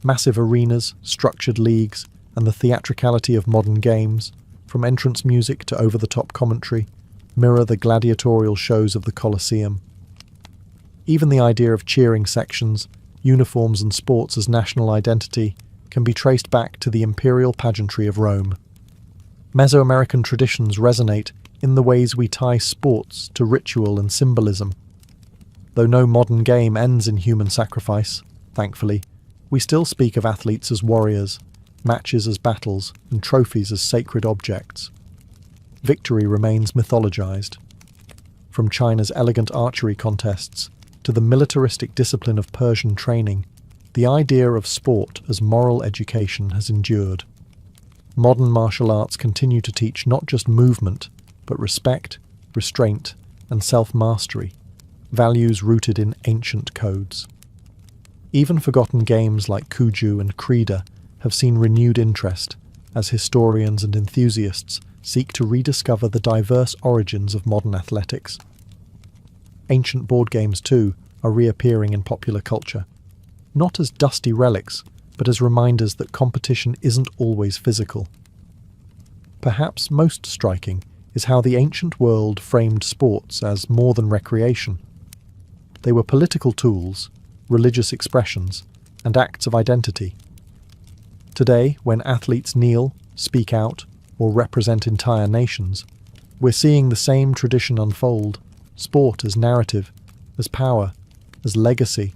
Massive arenas, structured leagues, and the theatricality of modern games, from entrance music to over-the-top commentary, mirror the gladiatorial shows of the Colosseum. Even the idea of cheering sections, uniforms and sports as national identity can be traced back to the imperial pageantry of Rome. Mesoamerican traditions resonate in the ways we tie sports to ritual and symbolism. Though no modern game ends in human sacrifice, thankfully, we still speak of athletes as warriors, matches as battles, and trophies as sacred objects. Victory remains mythologized. From China's elegant archery contests to the militaristic discipline of Persian training, the idea of sport as moral education has endured. Modern martial arts continue to teach not just movement, but respect, restraint, and self-mastery, values rooted in ancient codes. Even forgotten games like Cuju and Krida have seen renewed interest as historians and enthusiasts seek to rediscover the diverse origins of modern athletics. Ancient board games, too, are reappearing in popular culture, not as dusty relics, but as reminders that competition isn't always physical. Perhaps most striking is how the ancient world framed sports as more than recreation. They were political tools, religious expressions, and acts of identity. Today, when athletes kneel, speak out, or represent entire nations, we're seeing the same tradition unfold: sport as narrative, as power, as legacy.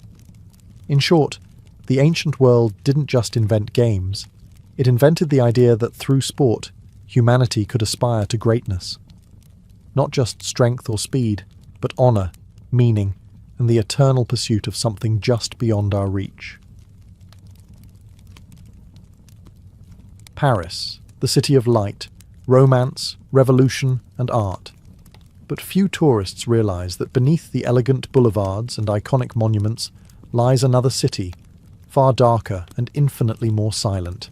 In short, the ancient world didn't just invent games, it invented the idea that through sport, humanity could aspire to greatness. Not just strength or speed, but honour, meaning, and the eternal pursuit of something just beyond our reach. Paris, the city of light, romance, revolution, and art. But few tourists realise that beneath the elegant boulevards and iconic monuments lies another city, far darker and infinitely more silent.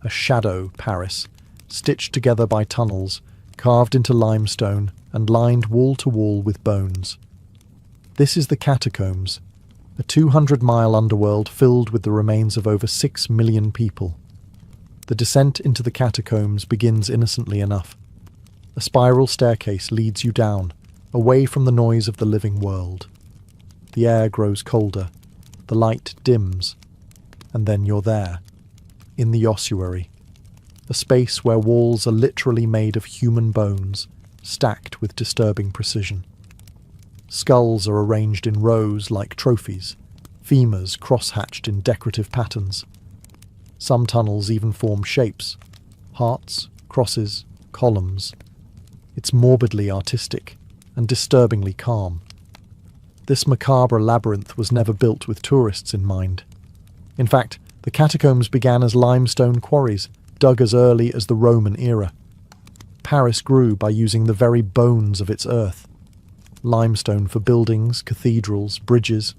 A shadow Paris, stitched together by tunnels, carved into limestone and lined wall to wall with bones. This is the Catacombs, a 200-mile underworld filled with the remains of over 6 million people. The descent into the catacombs begins innocently enough. A spiral staircase leads you down, away from the noise of the living world. The air grows colder, the light dims, and then you're there, in the ossuary, a space where walls are literally made of human bones, stacked with disturbing precision. Skulls are arranged in rows like trophies, femurs cross-hatched in decorative patterns. Some tunnels even form shapes: hearts, crosses, columns. It's morbidly artistic and disturbingly calm. This macabre labyrinth was never built with tourists in mind. In fact, the catacombs began as limestone quarries, dug as early as the Roman era. Paris grew by using the very bones of its earth. Limestone for buildings, cathedrals, bridges.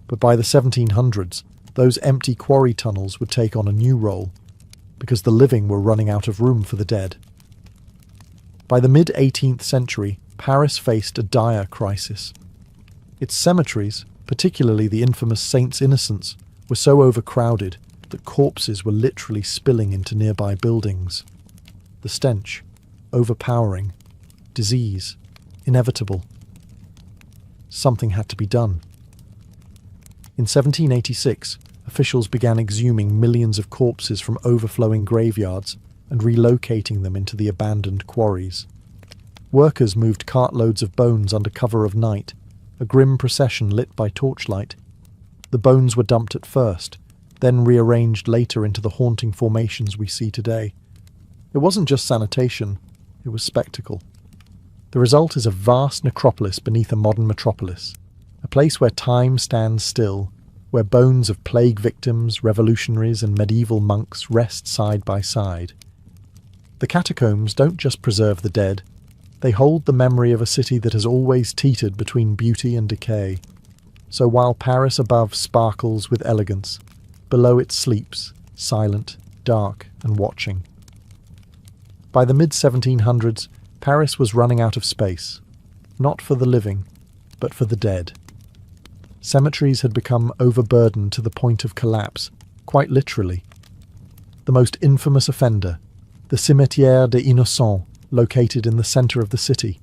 But by the 1700s, those empty quarry tunnels would take on a new role, because the living were running out of room for the dead. By the mid-18th century, Paris faced a dire crisis. Its cemeteries, particularly the infamous Saints' Innocents, were so overcrowded that corpses were literally spilling into nearby buildings. The stench, overpowering, disease, inevitable. Something had to be done. In 1786, officials began exhuming millions of corpses from overflowing graveyards and relocating them into the abandoned quarries. Workers moved cartloads of bones under cover of night, a grim procession lit by torchlight. The bones were dumped at first, then rearranged later into the haunting formations we see today. It wasn't just sanitation, it was spectacle. The result is a vast necropolis beneath a modern metropolis, a place where time stands still, where bones of plague victims, revolutionaries, and medieval monks rest side by side. The catacombs don't just preserve the dead, they hold the memory of a city that has always teetered between beauty and decay. So while Paris above sparkles with elegance, below it sleeps, silent, dark, and watching. By the mid-1700s, Paris was running out of space, not for the living, but for the dead. Cemeteries had become overburdened to the point of collapse, quite literally. The most infamous offender, the Cimetière des Innocents, located in the centre of the city.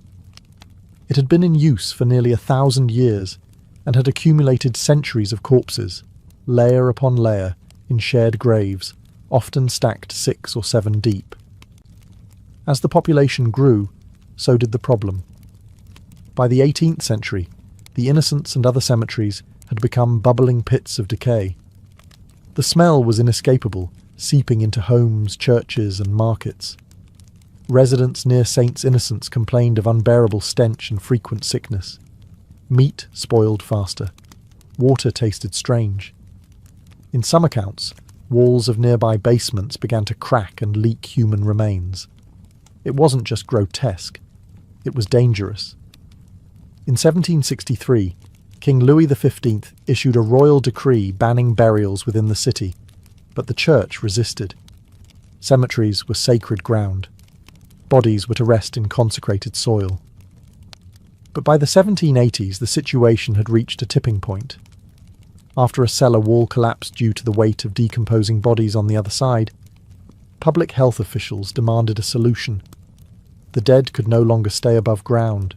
It had been in use for nearly 1,000 years and had accumulated centuries of corpses, layer upon layer, in shared graves, often stacked 6 or 7 deep. As the population grew, so did the problem. By the 18th century, the Innocents and other cemeteries had become bubbling pits of decay. The smell was inescapable, seeping into homes, churches, and markets. Residents near Saints Innocents complained of unbearable stench and frequent sickness. Meat spoiled faster. Water tasted strange. In some accounts, walls of nearby basements began to crack and leak human remains. It wasn't just grotesque, it was dangerous. In 1763, King Louis XV issued a royal decree banning burials within the city, but the church resisted. Cemeteries were sacred ground. Bodies were to rest in consecrated soil. But by the 1780s, the situation had reached a tipping point. After a cellar wall collapsed due to the weight of decomposing bodies on the other side, public health officials demanded a solution. The dead could no longer stay above ground.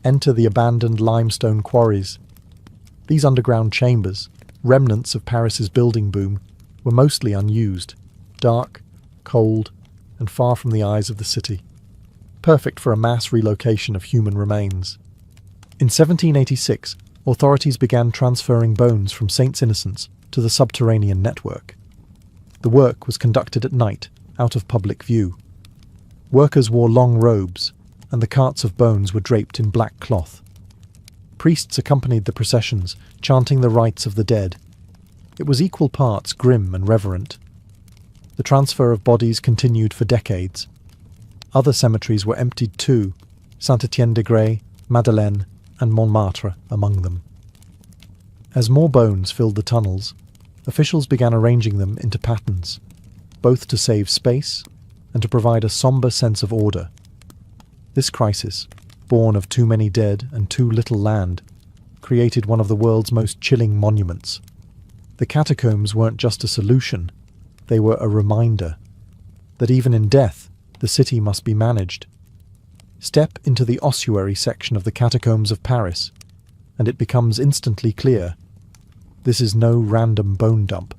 Enter the abandoned limestone quarries. These underground chambers, remnants of Paris's building boom, were mostly unused, dark, cold, and far from the eyes of the city. Perfect for a mass relocation of human remains. In 1786, authorities began transferring bones from Saints Innocents to the subterranean network. The work was conducted at night, out of public view. Workers wore long robes, and the carts of bones were draped in black cloth. Priests accompanied the processions, chanting the rites of the dead. It was equal parts grim and reverent. The transfer of bodies continued for decades. Other cemeteries were emptied too, Saint-Étienne-de-Grès, Madeleine, and Montmartre among them. As more bones filled the tunnels, officials began arranging them into patterns, both to save space and to provide a sombre sense of order. This crisis, born of too many dead and too little land, created one of the world's most chilling monuments. The catacombs weren't just a solution, they were a reminder that even in death, the city must be managed. Step into the ossuary section of the catacombs of Paris, and it becomes instantly clear. This is no random bone dump.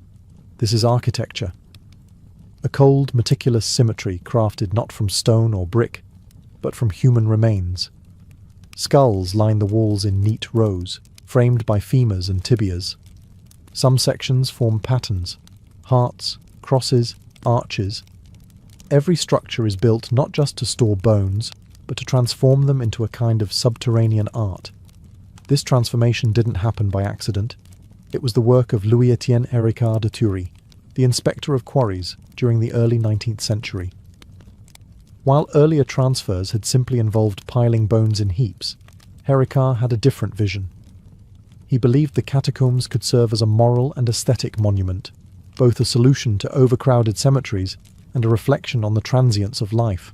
This is architecture. A cold, meticulous symmetry crafted not from stone or brick, but from human remains. Skulls line the walls in neat rows, framed by femurs and tibias. Some sections form patterns, hearts, crosses, arches. Every structure is built not just to store bones, but to transform them into a kind of subterranean art. This transformation didn't happen by accident. It was the work of Louis-Étienne Héricard de Thury, the inspector of quarries during the early 19th century. While earlier transfers had simply involved piling bones in heaps, Héricard had a different vision. He believed the catacombs could serve as a moral and aesthetic monument, both a solution to overcrowded cemeteries and a reflection on the transience of life.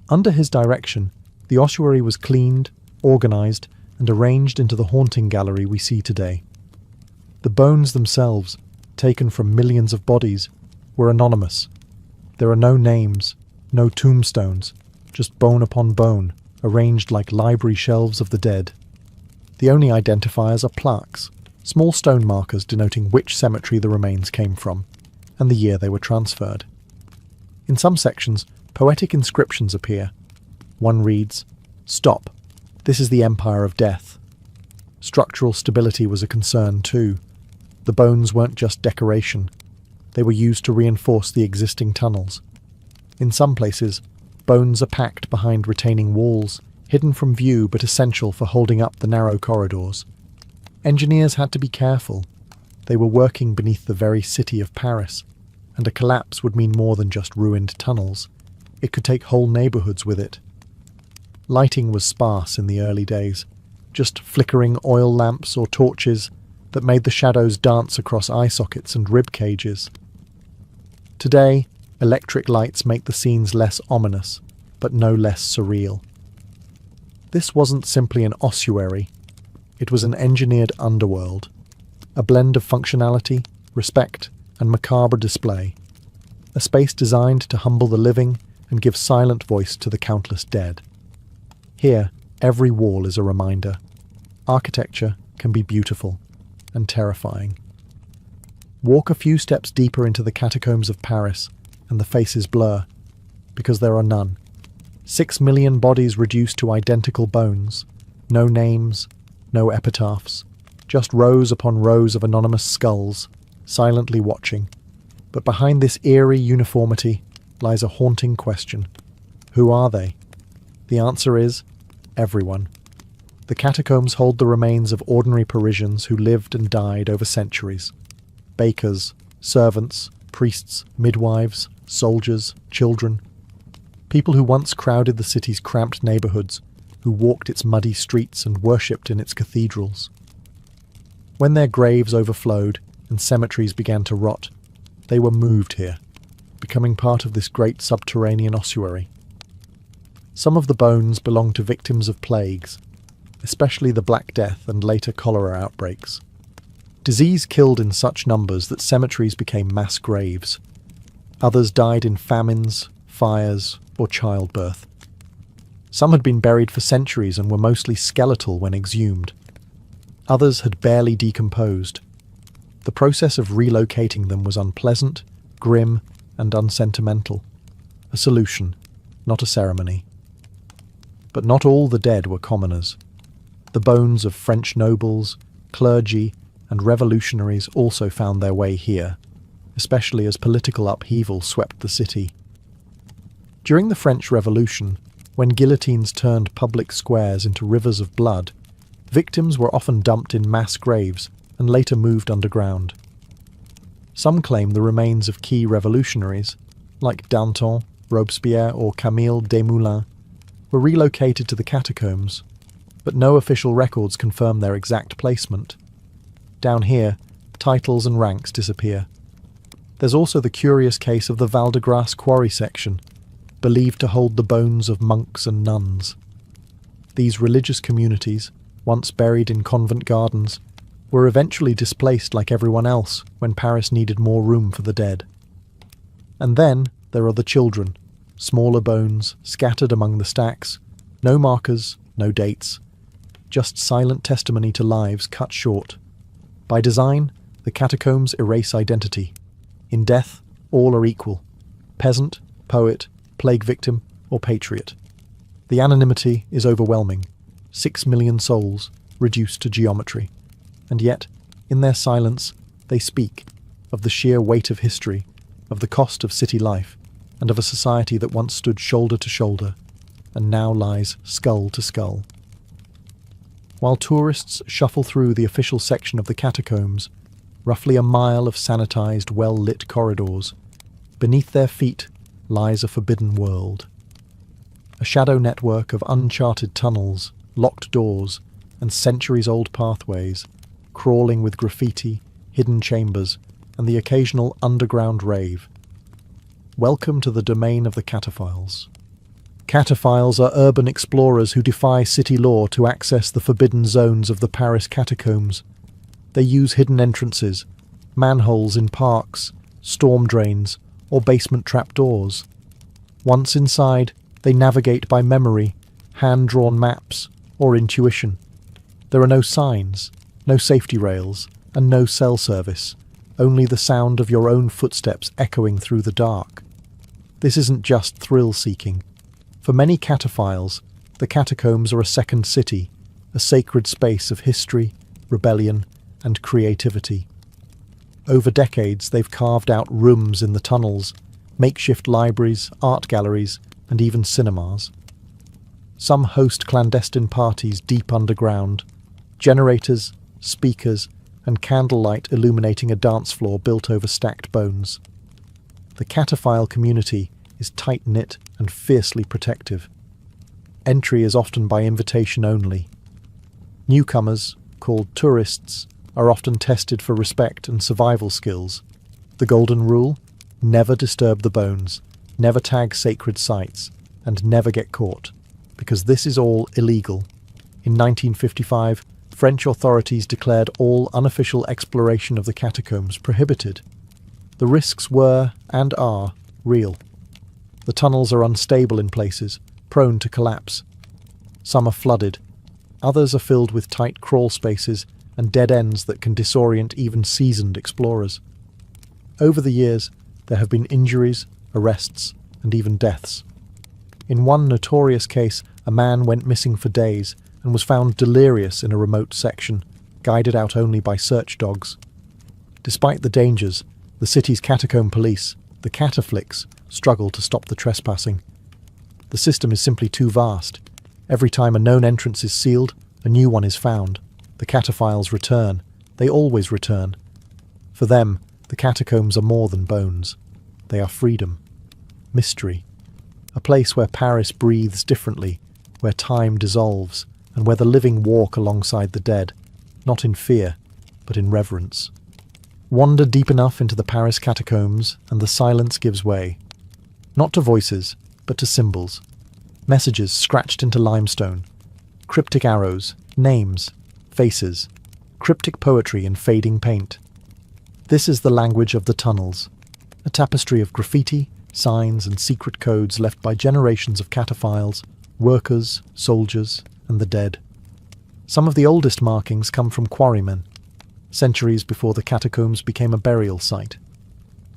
Under his direction, the ossuary was cleaned, organised, and arranged into the haunting gallery we see today. The bones themselves, taken from millions of bodies, were anonymous. There are no names, no tombstones, just bone upon bone, arranged like library shelves of the dead. The only identifiers are plaques, small stone markers denoting which cemetery the remains came from, and the year they were transferred. In some sections, poetic inscriptions appear. One reads, "Stop. This is the Empire of Death." Structural stability was a concern too. The bones weren't just decoration. They were used to reinforce the existing tunnels. In some places, bones are packed behind retaining walls, hidden from view but essential for holding up the narrow corridors. Engineers had to be careful. They were working beneath the very city of Paris, and a collapse would mean more than just ruined tunnels. It could take whole neighborhoods with it. Lighting was sparse in the early days, just flickering oil lamps or torches that made the shadows dance across eye sockets and rib cages. Today, electric lights make the scenes less ominous, but no less surreal. This wasn't simply an ossuary, it was an engineered underworld, a blend of functionality, respect, and macabre display, a space designed to humble the living and give silent voice to the countless dead. Here, every wall is a reminder. Architecture can be beautiful and terrifying. Walk a few steps deeper into the catacombs of Paris, and the faces blur, because there are none. 6 million bodies reduced to identical bones, no names, no epitaphs, just rows upon rows of anonymous skulls, silently watching. But behind this eerie uniformity lies a haunting question. Who are they? The answer is everyone. The catacombs hold the remains of ordinary Parisians who lived and died over centuries. Bakers, servants, priests, midwives, soldiers, children. People who once crowded the city's cramped neighborhoods, who walked its muddy streets and worshipped in its cathedrals. When their graves overflowed and cemeteries began to rot, they were moved here, becoming part of this great subterranean ossuary. Some of the bones belong to victims of plagues, especially the Black Death and later cholera outbreaks. Disease killed in such numbers that cemeteries became mass graves. Others died in famines, fires, or childbirth. Some had been buried for centuries and were mostly skeletal when exhumed. Others had barely decomposed. The process of relocating them was unpleasant, grim, and unsentimental. A solution, not a ceremony. But not all the dead were commoners. The bones of French nobles, clergy, and revolutionaries also found their way here, especially as political upheaval swept the city. During the French Revolution, when guillotines turned public squares into rivers of blood, victims were often dumped in mass graves and later moved underground. Some claim the remains of key revolutionaries, like Danton, Robespierre, or Camille Desmoulins, were relocated to the catacombs, but no official records confirm their exact placement. Down here, titles and ranks disappear. There's also the curious case of the Val de Grace quarry section, believed to hold the bones of monks and nuns. These religious communities, once buried in convent gardens, were eventually displaced like everyone else when Paris needed more room for the dead. And then there are the children, smaller bones scattered among the stacks, no markers, no dates, just silent testimony to lives cut short. By design, the catacombs erase identity. In death, all are equal: peasant, poet, plague victim, or patriot. The anonymity is overwhelming. 6 million souls, reduced to geometry. And yet, in their silence, they speak of the sheer weight of history, of the cost of city life, and of a society that once stood shoulder to shoulder, and now lies skull to skull. While tourists shuffle through the official section of the catacombs, roughly a mile of sanitized, well-lit corridors, beneath their feet lies a forbidden world. A shadow network of uncharted tunnels, locked doors, and centuries-old pathways, crawling with graffiti, hidden chambers, and the occasional underground rave. Welcome to the domain of the cataphiles. Cataphiles are urban explorers who defy city law to access the forbidden zones of the Paris catacombs. They use hidden entrances, manholes in parks, storm drains, or basement trapdoors. Once inside, they navigate by memory, hand-drawn maps, or intuition. There are no signs, no safety rails, and no cell service, only the sound of your own footsteps echoing through the dark. This isn't just thrill-seeking. For many cataphiles, the catacombs are a second city, a sacred space of history, rebellion, and creativity. Over decades, they've carved out rooms in the tunnels, makeshift libraries, art galleries, and even cinemas. Some host clandestine parties deep underground, generators, speakers, and candlelight illuminating a dance floor built over stacked bones. The cataphile community is tight-knit and fiercely protective. Entry is often by invitation only. Newcomers, called tourists, are often tested for respect and survival skills. The golden rule: never disturb the bones, never tag sacred sites, and never get caught, because this is all illegal. In 1955, French authorities declared all unofficial exploration of the catacombs prohibited. The risks were, and are, real. The tunnels are unstable in places, prone to collapse. Some are flooded. Others are filled with tight crawl spaces and dead ends that can disorient even seasoned explorers. Over the years, there have been injuries, arrests, and even deaths. In one notorious case, a man went missing for days and was found delirious in a remote section, guided out only by search dogs. Despite the dangers, the city's catacomb police, the cataflicks, struggle to stop the trespassing. The system is simply too vast. Every time a known entrance is sealed, a new one is found. The cataphiles return. They always return. For them, the catacombs are more than bones. They are freedom, mystery, a place where Paris breathes differently, where time dissolves, and where the living walk alongside the dead, not in fear, but in reverence. Wander deep enough into the Paris catacombs, and the silence gives way. Not to voices, but to symbols. Messages scratched into limestone. Cryptic arrows, names, faces. Cryptic poetry in fading paint. This is the language of the tunnels. A tapestry of graffiti, signs, and secret codes left by generations of cataphiles, workers, soldiers, and the dead. Some of the oldest markings come from quarrymen, centuries before the catacombs became a burial site.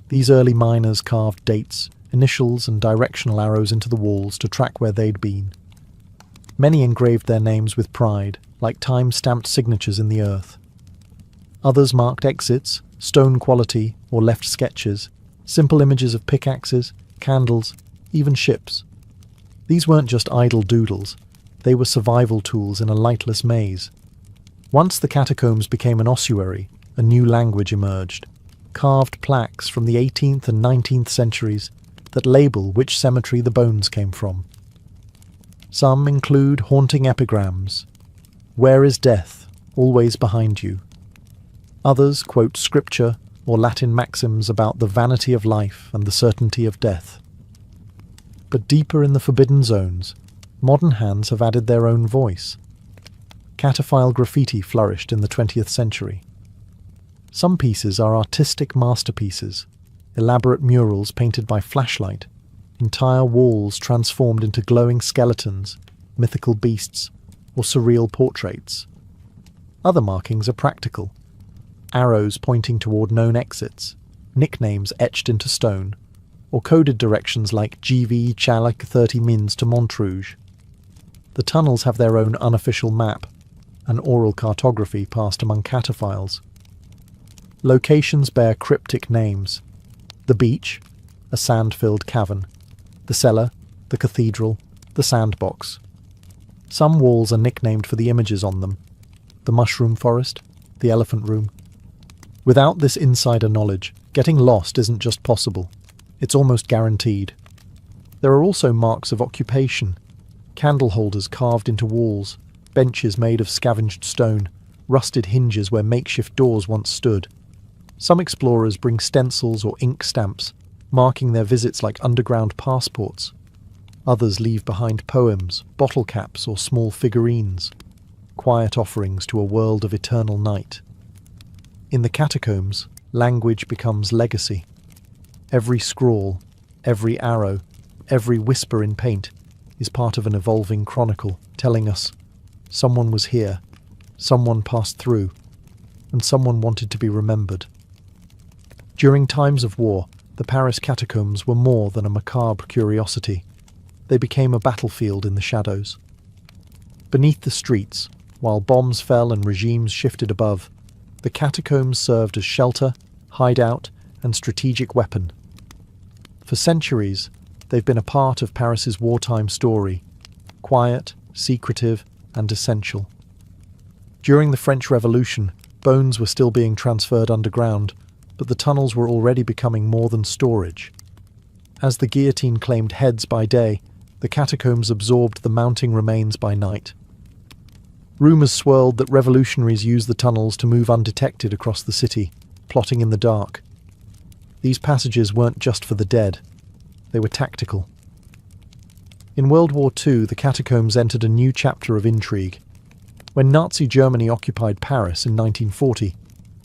These early miners carved dates, initials, and directional arrows into the walls to track where they'd been. Many engraved their names with pride, like time-stamped signatures in the earth. Others marked exits, stone quality, or left sketches, simple images of pickaxes, candles, even ships. These weren't just idle doodles, they were survival tools in a lightless maze. Once the catacombs became an ossuary, a new language emerged. Carved plaques from the 18th and 19th centuries that label which cemetery the bones came from. Some include haunting epigrams. Where is death? Always behind you. Others quote scripture or Latin maxims about the vanity of life and the certainty of death. But deeper in the forbidden zones, modern hands have added their own voice. Cataphile graffiti flourished in the 20th century. Some pieces are artistic masterpieces, elaborate murals painted by flashlight, entire walls transformed into glowing skeletons, mythical beasts, or surreal portraits. Other markings are practical. Arrows pointing toward known exits, nicknames etched into stone, or coded directions like GV Chalak 30 Mins to Montrouge. The tunnels have their own unofficial map, an oral cartography passed among cataphiles. Locations bear cryptic names. The beach, a sand-filled cavern. The cellar, the cathedral, the sandbox. Some walls are nicknamed for the images on them. The mushroom forest, the elephant room. Without this insider knowledge, getting lost isn't just possible, it's almost guaranteed. There are also marks of occupation. Candle holders carved into walls, benches made of scavenged stone, rusted hinges where makeshift doors once stood. Some explorers bring stencils or ink stamps, marking their visits like underground passports. Others leave behind poems, bottle caps, or small figurines, quiet offerings to a world of eternal night. In the catacombs, language becomes legacy. Every scrawl, every arrow, every whisper in paint is part of an evolving chronicle telling us someone was here, someone passed through, and someone wanted to be remembered. During times of war, the Paris catacombs were more than a macabre curiosity. They became a battlefield in the shadows. Beneath the streets, while bombs fell and regimes shifted above, the catacombs served as shelter, hideout, and strategic weapon. For centuries, they've been a part of Paris's wartime story, quiet, secretive, and essential. During the French Revolution, bones were still being transferred underground, but the tunnels were already becoming more than storage. As the guillotine claimed heads by day, the catacombs absorbed the mounting remains by night. Rumours swirled that revolutionaries used the tunnels to move undetected across the city, plotting in the dark. These passages weren't just for the dead, they were tactical. In World War II, the catacombs entered a new chapter of intrigue. When Nazi Germany occupied Paris in 1940,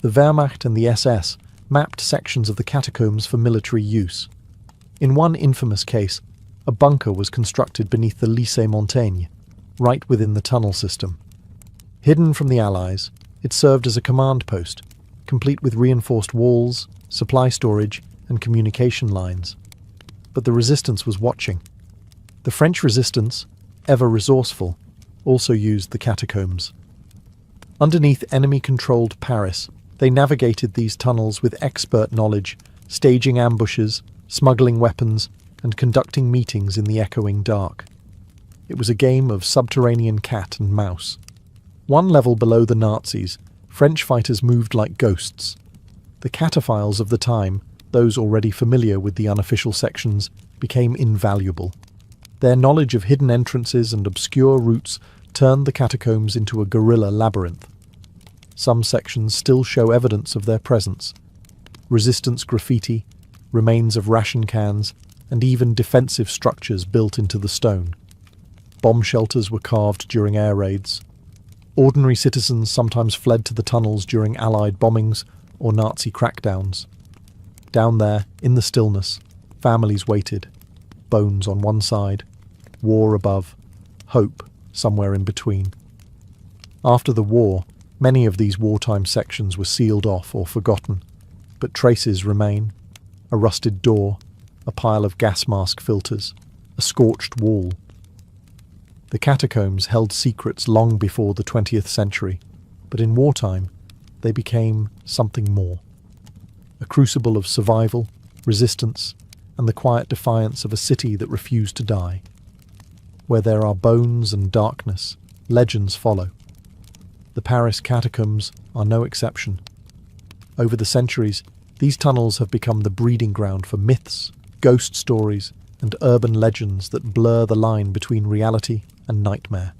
the Wehrmacht and the SS mapped sections of the catacombs for military use. In one infamous case, a bunker was constructed beneath the Lycée Montaigne, right within the tunnel system. Hidden from the Allies, it served as a command post, complete with reinforced walls, supply storage, and communication lines. But the resistance was watching. The French resistance, ever resourceful, also used the catacombs. Underneath enemy-controlled Paris, they navigated these tunnels with expert knowledge, staging ambushes, smuggling weapons, and conducting meetings in the echoing dark. It was a game of subterranean cat and mouse. One level below the Nazis, French fighters moved like ghosts. The cataphiles of the time, those already familiar with the unofficial sections, became invaluable. Their knowledge of hidden entrances and obscure routes turned the catacombs into a guerrilla labyrinth. Some sections still show evidence of their presence. Resistance graffiti, remains of ration cans, and even defensive structures built into the stone. Bomb shelters were carved during air raids. Ordinary citizens sometimes fled to the tunnels during Allied bombings or Nazi crackdowns. Down there, in the stillness, families waited. Bones on one side, war above, hope somewhere in between. After the war, many of these wartime sections were sealed off or forgotten, but traces remain. A rusted door, a pile of gas mask filters, a scorched wall. The catacombs held secrets long before the 20th century, but in wartime, they became something more. A crucible of survival, resistance, and the quiet defiance of a city that refused to die. Where there are bones and darkness, legends follow. The Paris catacombs are no exception. Over the centuries, these tunnels have become the breeding ground for myths, ghost stories, and urban legends that blur the line between reality and nightmare.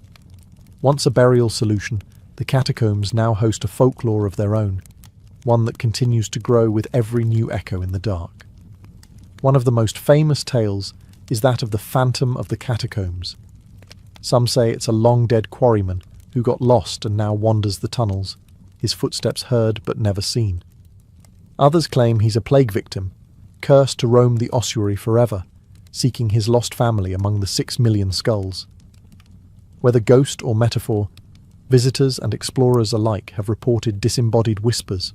Once a burial solution, the catacombs now host a folklore of their own, one that continues to grow with every new echo in the dark. One of the most famous tales is that of the Phantom of the Catacombs. Some say it's a long-dead quarryman who got lost and now wanders the tunnels, his footsteps heard but never seen. Others claim he's a plague victim, cursed to roam the ossuary forever, seeking his lost family among the 6 million skulls. Whether ghost or metaphor, visitors and explorers alike have reported disembodied whispers,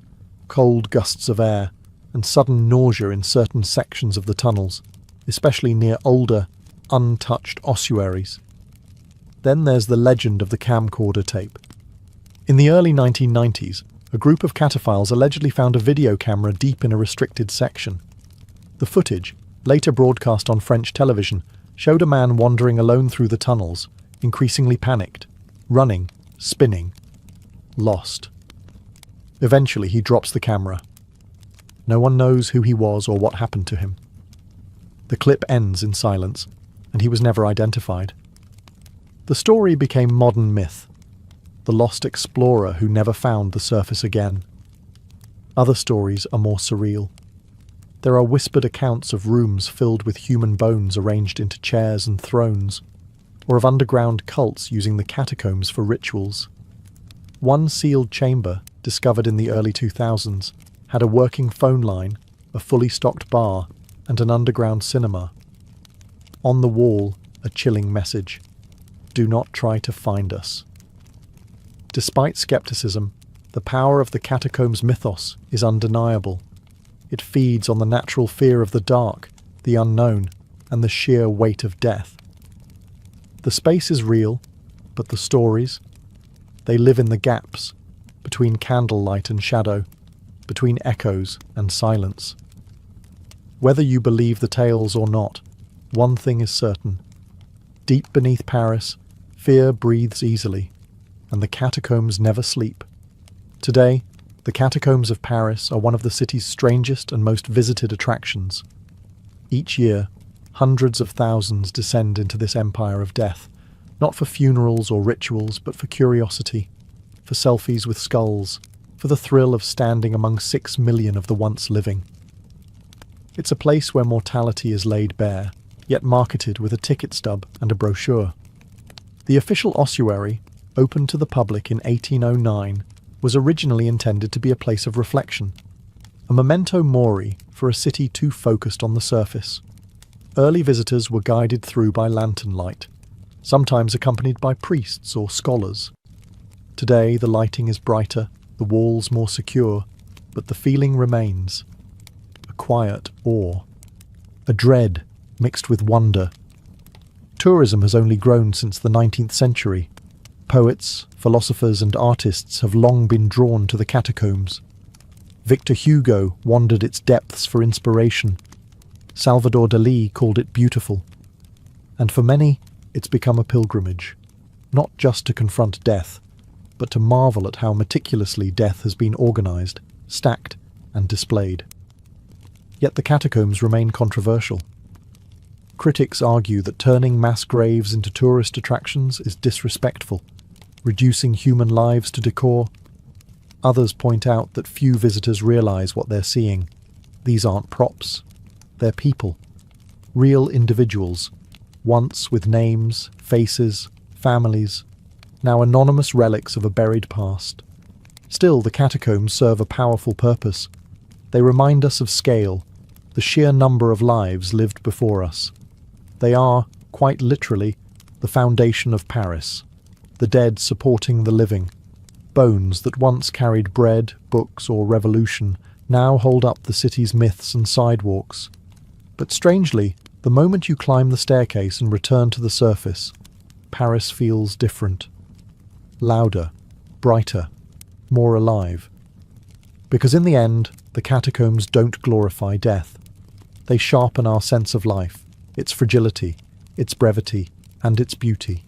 cold gusts of air, and sudden nausea in certain sections of the tunnels, especially near older, untouched ossuaries. Then there's the legend of the camcorder tape. In the early 1990s, a group of cataphiles allegedly found a video camera deep in a restricted section. The footage, later broadcast on French television, showed a man wandering alone through the tunnels, increasingly panicked, running, spinning, lost. Eventually he drops the camera. No one knows who he was or what happened to him. The clip ends in silence, and he was never identified. The story became modern myth, the lost explorer who never found the surface again. Other stories are more surreal. There are whispered accounts of rooms filled with human bones arranged into chairs and thrones, or of underground cults using the catacombs for rituals. One sealed chamber, discovered in the early 2000s, had a working phone line, a fully stocked bar, and an underground cinema. On the wall, a chilling message: do not try to find us. Despite skepticism, the power of the catacombs mythos is undeniable. It feeds on the natural fear of the dark, the unknown, and the sheer weight of death. The space is real, but the stories, they live in the gaps, between candlelight and shadow, between echoes and silence. Whether you believe the tales or not, one thing is certain. Deep beneath Paris, fear breathes easily, and the catacombs never sleep. Today, the catacombs of Paris are one of the city's strangest and most visited attractions. Each year, hundreds of thousands descend into this empire of death, not for funerals or rituals, but for curiosity, for selfies with skulls, for the thrill of standing among 6 million of the once living. It's a place where mortality is laid bare, yet marketed with a ticket stub and a brochure. The official ossuary, opened to the public in 1809, was originally intended to be a place of reflection, a memento mori for a city too focused on the surface. Early visitors were guided through by lantern light, sometimes accompanied by priests or scholars. Today the lighting is brighter, the walls more secure, but the feeling remains. A quiet awe, a dread mixed with wonder. Tourism has only grown since the 19th century. Poets, philosophers and artists have long been drawn to the catacombs. Victor Hugo wandered its depths for inspiration. Salvador Dalí called it beautiful. And for many, it's become a pilgrimage, not just to confront death, but to marvel at how meticulously death has been organized, stacked, and displayed. Yet the catacombs remain controversial. Critics argue that turning mass graves into tourist attractions is disrespectful, reducing human lives to decor. Others point out that few visitors realize what they're seeing. These aren't props. They're people. Real individuals, once with names, faces, families, now anonymous relics of a buried past. Still, the catacombs serve a powerful purpose. They remind us of scale, the sheer number of lives lived before us. They are, quite literally, the foundation of Paris, the dead supporting the living. Bones that once carried bread, books, or revolution now hold up the city's myths and sidewalks. But strangely, the moment you climb the staircase and return to the surface, Paris feels different. Louder, brighter, more alive. Because in the end, the catacombs don't glorify death. They sharpen our sense of life, its fragility, its brevity, and its beauty.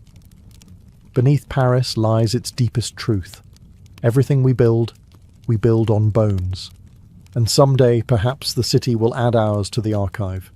Beneath Paris lies its deepest truth. Everything we build on bones. And someday, perhaps, the city will add ours to the archive.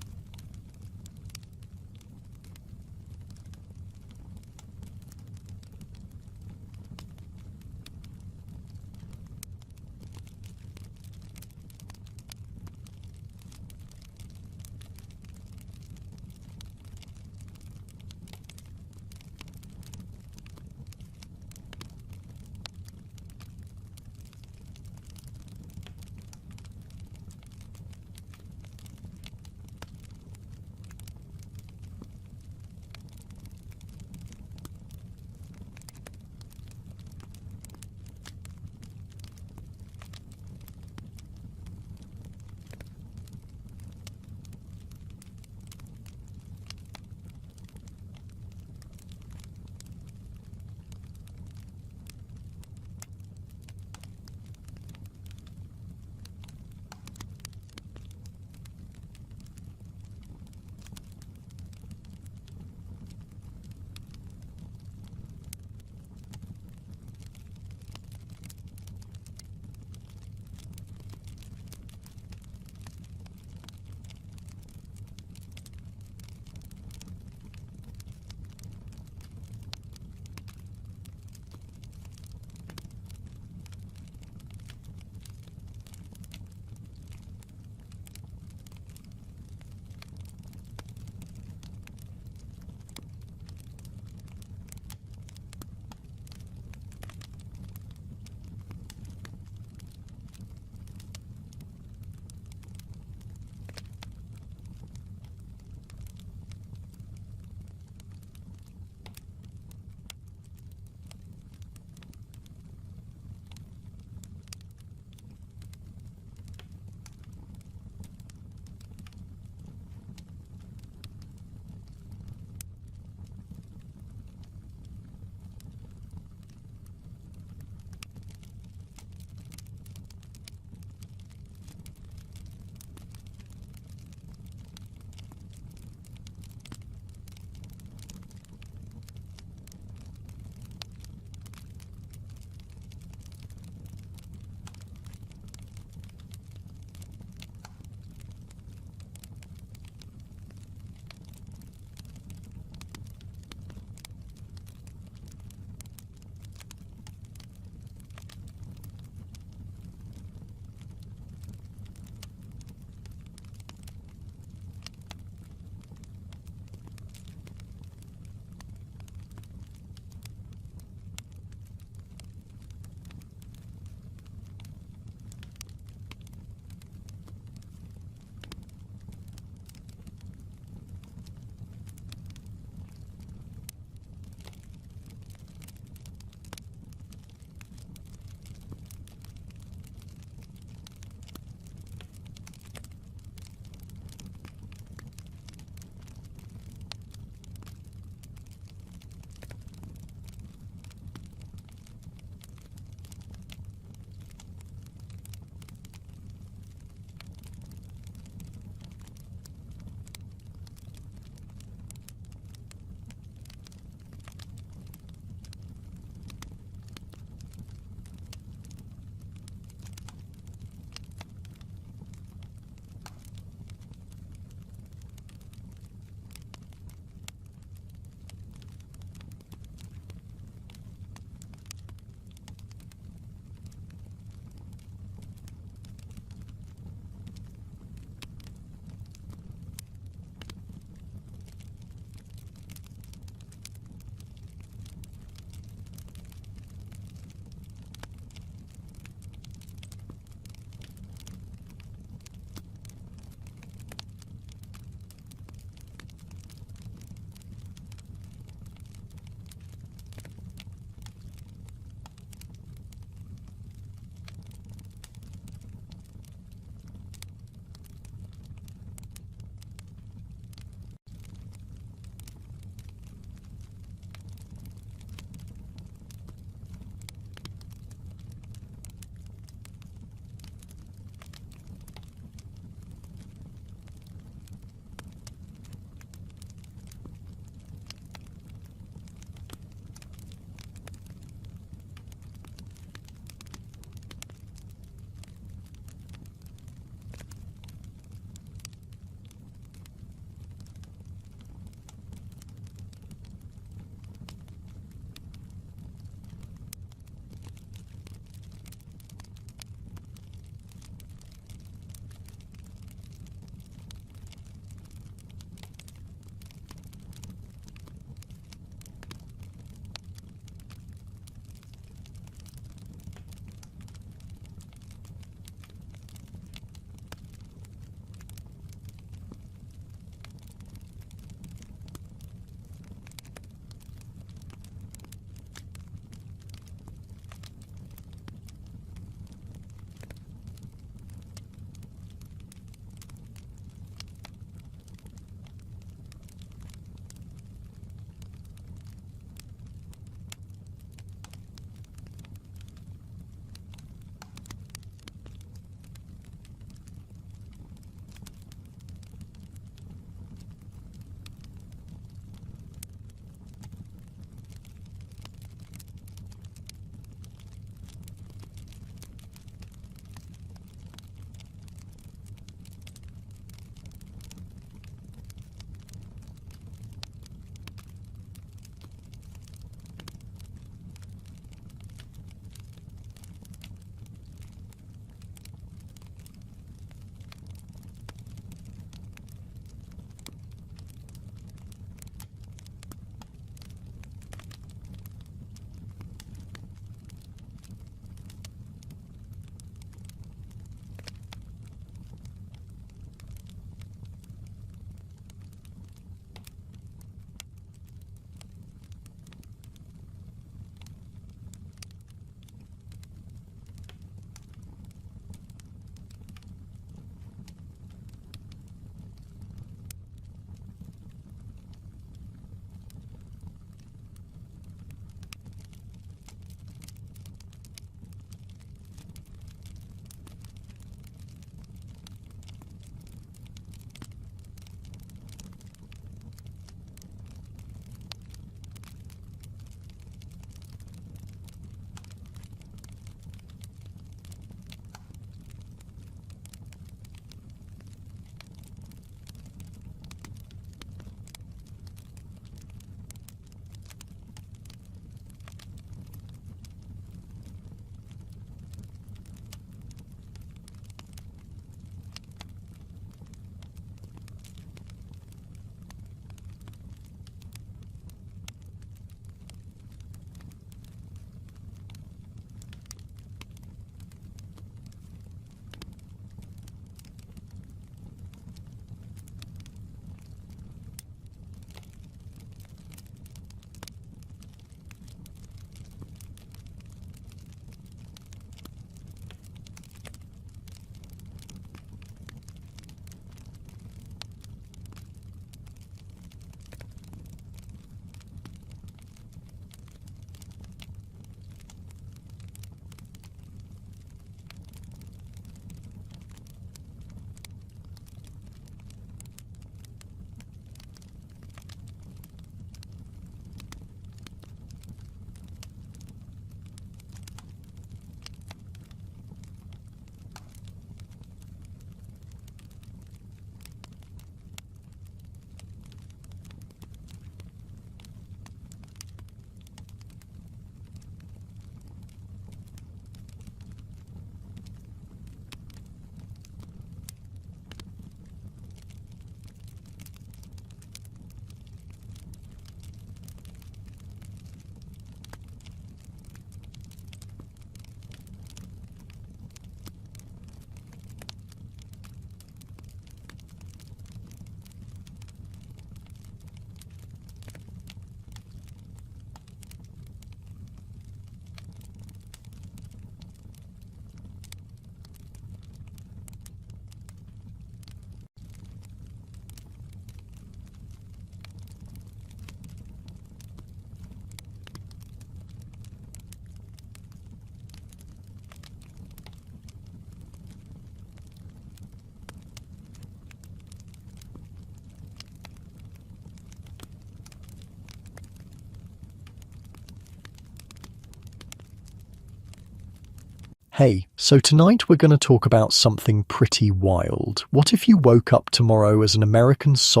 Hey, so tonight we're going to talk about something pretty wild. What if you woke up tomorrow as an American soldier